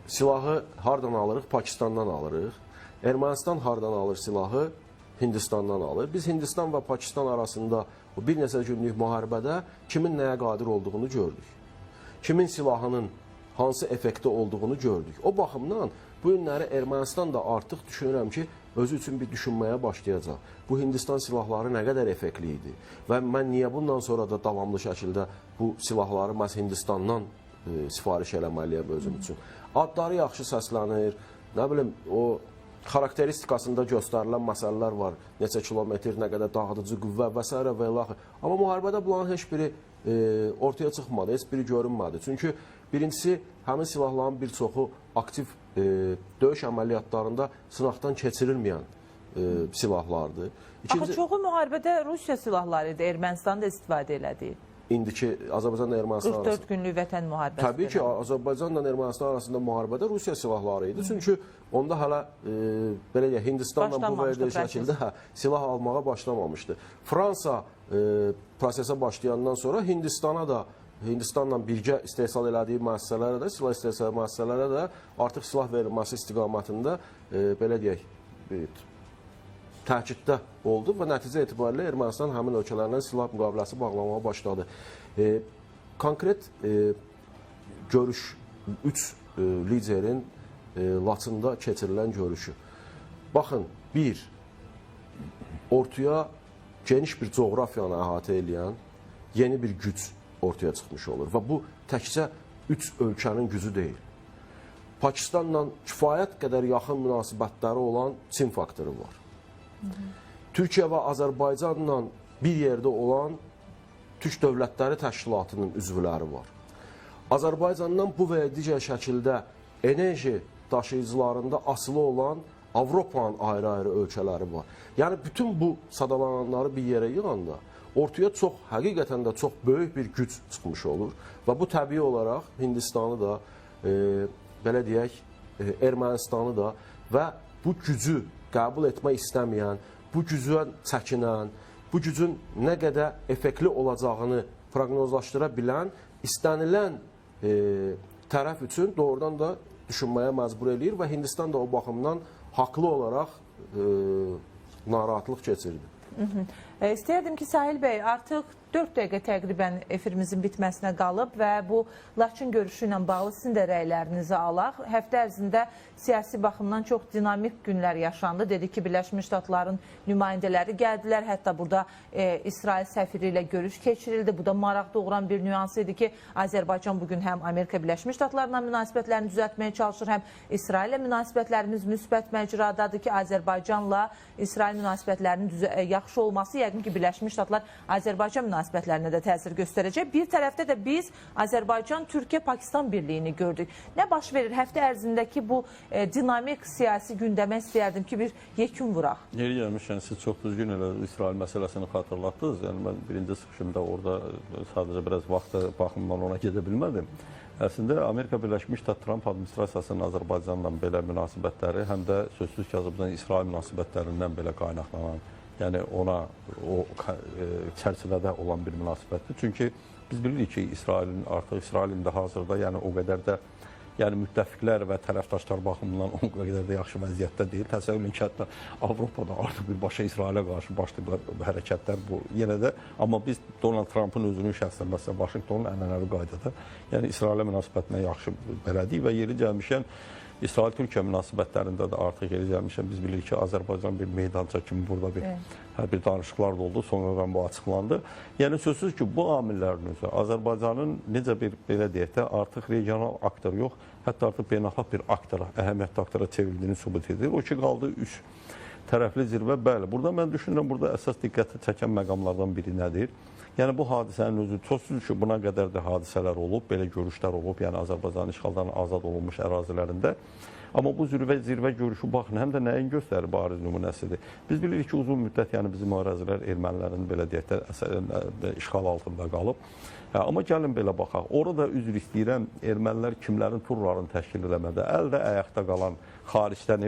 C: silahı hardan alırıq? Pakistandan alırıq. Ermənistan hardan alır silahı? Hindistandan alır. Biz Hindistan və Pakistan arasında bir neçə günlük müharibədə kimin nəyə qadir olduğunu gördük. Kimin silahının hansı effekti olduğunu gördük. O baxımdan bu günləri Ermənistan da artıq düşünürəm ki, özü üçün bir düşünməyə başlayacaq. Bu Hindistan silahları nə qədər effektli idi və mən niyə bundan sonra da davamlı şəkildə bu silahları məhz Hindistandan sifariş eləməliyəm özüm üçün. Adları yaxşı səslənir, nə bilim, o xarakteristikasında göstərilən məsələlər var. Neçə kilometr, nə qədər dağıdıcı qüvvə və s. və ilaxı. Amma müharibədə bunların heç biri ortaya çıxmadı, heç biri görünmədi. Çünki birincisi, həmin silahların bir çoxu aktiv döyüş əməliyyatlarında sınaqdan keçirilməyən silahlardır.
A: Axı çoxu müharibədə Rusiya silahları idi, Ermənistan da istifadə elədi.
C: İndiki Azərbaycanla Ermənistan
A: 44 günlük vətən müharibəsi.
C: Təbii ki, Azərbaycanla Ermənistan arasında müharibədə Rusiya silahları idi. Çünki onda hələ belə deyək, Hindistanla bu verdiyi şəkildə silah almağa başlamamışdı. Fransa prosesə başlayandan sonra Hindistanla birgə istehsal elədiyi müəssisələrə də, silah istehsal müəssisələrə də artıq silah verilməsi istiqamətində belə deyək, təkiddə oldu və nəticə etibarilə Ermənistan həmin ölkələrlə silah müqaviləsi bağlamağa başladı. Konkret görüş 3 liderin Laçında keçirilən görüşü. Baxın, ortaya geniş bir coğrafiyanı əhatə edən yeni bir güc ortaya çıxmış olur və bu təkcə 3 ölkənin gücü deyil. Pakistanla kifayət qədər yaxın münasibətləri olan Çin faktoru var. Türkiyə və Azərbaycanla bir yerdə olan Türk Dövlətləri Təşkilatının üzvləri var. Azərbaycandan bu və ya digər şəkildə enerji daşıyıcılarında asılı olan Avropanın ayrı-ayrı ölkələri var. Yəni, bütün bu sadalananları bir yerə yığanda ortaya həqiqətən də çox böyük bir güc çıxmış olur və bu təbii olaraq Hindistanı da, belə deyək, Ermənistanı da və bu gücü qəbul etmək istəməyən, bu gücün çəkinən, bu gücün nə qədər effektli olacağını proqnozlaşdıra bilən, istənilən tərəf üçün doğrudan da düşünməyə məcbur eləyir və Hindistan da o baxımdan haqlı olaraq narahatlıq keçirdi.
A: İstəyərdim ki, Sahil bəy, artıq 4 dəqiqə təqribən efirimizin bitməsinə qalıb və bu Laçın görüşü ilə bağlı sizin də rəylərinizi alaq. Həftə ərzində siyasi baxımdan çox dinamik günlər yaşandı. Dedik ki, Birləşmiş Ştatların nümayəndələri gəldilər. Hətta burada İsrail səfiri ilə görüş keçirildi. Bu da maraq doğuran bir nüans idi ki, Azərbaycan bugün həm Amerika Birləşmiş Ştatlarla münasibətlərini düzəltməyə çalışır, həm İsrail ilə münasibətlərimiz müsbət məcradadır ki, Azərbaycanla İsrail münasibətlərinin yaxşı olması yəqin ki, Birləşmiş Ştatlar Azərbaycan münasibətlərinə də təsir göstərəcək. Bir tərəfdə də biz Azərbaycan, Türkiyə, Pakistan birliyini gördük. Nə baş verir? Həftə ərzindəki bu dinamik siyasi gündəmə istəyərdim ki, bir yekun vuraq.
B: Yeri gəlmişkən, siz çox düzgün elə İsrail məsələsini xatırlatdınız. Yəni, mən birinci çıxışımda orada sadəcə biraz vaxtı baxımdan ona gedə bilmədim. Əslində, Amerika Birləşmiş Ştat Trump administrasiyasının Azərbaycanla belə münasibətləri həm də sözsüz ki, Azərbaycan-İsrail münasibətlərindən belə qaynaqlanan, yəni ona o çərçivədə olan bir münasibətdir. Çünki biz bilirik ki, İsrailin də hazırda yəni o qədər də müttəfiqlər və tərəfdaşlar baxımından o qədər də yaxşı vəziyyətdə deyil. Təsəvvür edin ki, hətta Avropada artıq birbaşa İsrailə qarşı başlayıblar hərəkətlər bu yenə də. Amma biz Donald Trumpın özünün şəxsən məsələn Vaşinqtonun ənənəvi qaydada yəni İsrailə münasibətinə yaxşı bələdiyik və yeri gəlmişkən İsrail-Türkiyə münasibətlərində də artıq yeri gəlmişkən biz bilirik ki, Azərbaycan bir meydança kimi burada bir danışıqlar da oldu, sonradan bu açıqlandı. Yəni sözsüz ki, bu amillərin üzrə Azərbaycanın necə bir belə deyək də artıq regional aktor yox, hətta artıq beynəlxalq bir aktora, əhəmiyyətli aktora çevrildiyini sübut edir. O ki, qaldı 3 tərəfli zirvə, bəli. Burada mən düşünürəm, burada əsas diqqəti çəkən məqamlardan biri nədir? Yəni bu hadisənin özü, sözsüz ki, buna qədər də hadisələr olub, belə görüşlər olub, yəni Azərbaycan işğaldan azad olunmuş ərazilərində. Amma bu zirvə görüşü baxın, həm də nəyin göstərir bariz nümunəsidir. Biz bilirik ki, uzun müddət yəni bizim ərazilər ermənilərin belə deyək də işğal altında qalıb. Amma gəlin belə baxaq. Orada üzr istəyirəm, ermənilər kimlərin turlarını təşkil eləmədə, əldə ayaqda qalan xaricdən,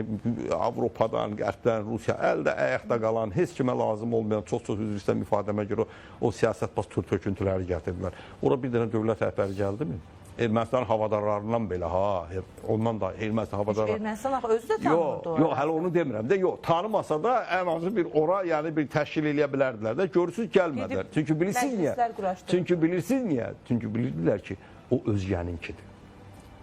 B: Avropadan, Qərbdən, Rusiya, əldə ayaqda qalan, heç kimə lazım olmayan, çox-çox üzr istəyirəm ifadəmə görə o siyasət tur töküntüləri gətirdilər. Ora bir dənə dövlət rəhbəri gəldimi? Ermənistan havadarlarından belə, ondan da Ermənistan havadarları...
A: Ermənistan özü də tanımırdı.
B: Yox, hələ onu demirəm də, yox, tanımasa da ən azı bir ora, yəni bir təşkil eləyə bilərdilər də, görürsünüz gəlmədilər. Çünki bilirsiniz niyə? Çünki bilirsiniz niyə? Çünki bilirdilər ki, o özgəninkidir.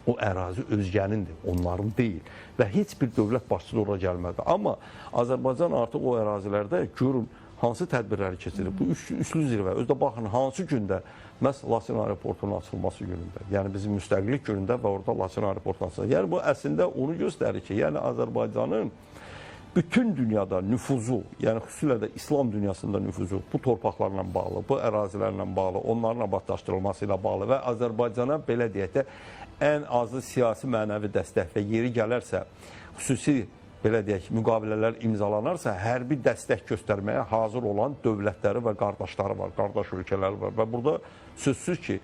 B: O ərazi özgənindir, onların deyil. Və heç bir dövlət başçısı ora gəlmədi. Amma Azərbaycan artıq o ərazilərdə görün, hansı tədbirləri keçirir? Bu üçlü zirvə, özdə baxın, hansı gündə? Məhz Laçın aeroportunun açılması günündə, yəni bizim müstəqillik günündə və orada Laçın aeroportunun açılması. Yəni bu əslində onu göstərir ki, yəni Azərbaycanın bütün dünyada nüfuzu, yəni xüsusilə də İslam dünyasında nüfuzu bu torpaqlarla bağlı, bu ərazilərlə bağlı, onların abadlaşdırılması ilə bağlı və Azərbaycana belə deyək də ən azı siyasi mənəvi dəstək və yeri gələrsə xüsusi belə deyək, müqavilələr imzalanarsa, hərbi dəstək göstərməyə hazır olan dövlətləri və qardaşları var, qardaş ölkələri var. Və burada sözsüz ki,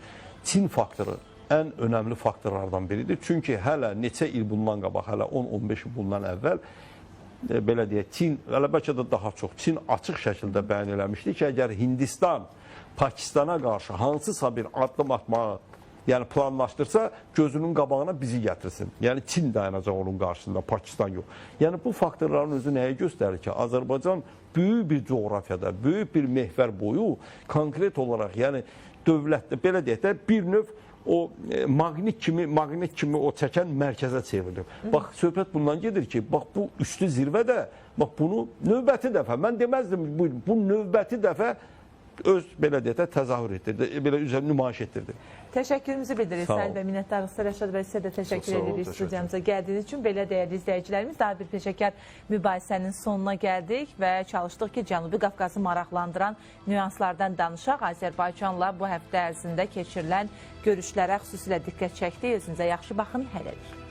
B: Çin faktoru ən önəmli faktorlardan biridir. Çünki hələ neçə il bundan qabaq, hələ 10-15 il bundan əvvəl, belə deyək, Çin, hələ bəlkə də daha çox, Çin açıq şəkildə bəyan eləmişdi ki, əgər Hindistan Pakistana qarşı hansısa bir addım atmağı yəni planlaşdırsa, gözünün qabağına bizi gətirsin. Yəni Çin dayanacaq onun qarşısında, Pakistan yox. Yəni bu faktorların özü nəyə göstərir ki, Azərbaycan böyük bir coğrafiyada, böyük bir mehvər boyu konkret olaraq, yəni dövlətdə, belə deyək də, bir növ o maqnit kimi o çəkən mərkəzə çevrilir. Bax, söhbət bundan gedir ki, bax bu üçlü zirvə də, bax bunu növbəti dəfə, mən deməzdim, bu növbəti dəfə öz, belə deyək də, təzahür etdirdi, belə üzrə nümayiş etdirdi.
A: Təşəkkürümüzü bildiririk. Səhil və minnətdarıq. Rəşad bəy, sizə də təşəkkür edirik studiyamıza gəldiyiniz üçün. Belə dəyərli izləyicilərimiz, daha bir peşəkar mübahisənin sonuna gəldik və çalışdıq ki, Cənubi Qafqazı maraqlandıran nüanslardan danışaq. Azərbaycanla bu həftə ərzində keçirilən görüşlərə xüsusilə diqqət çəkdik. Özünüzə yaxşı baxın, hələlik.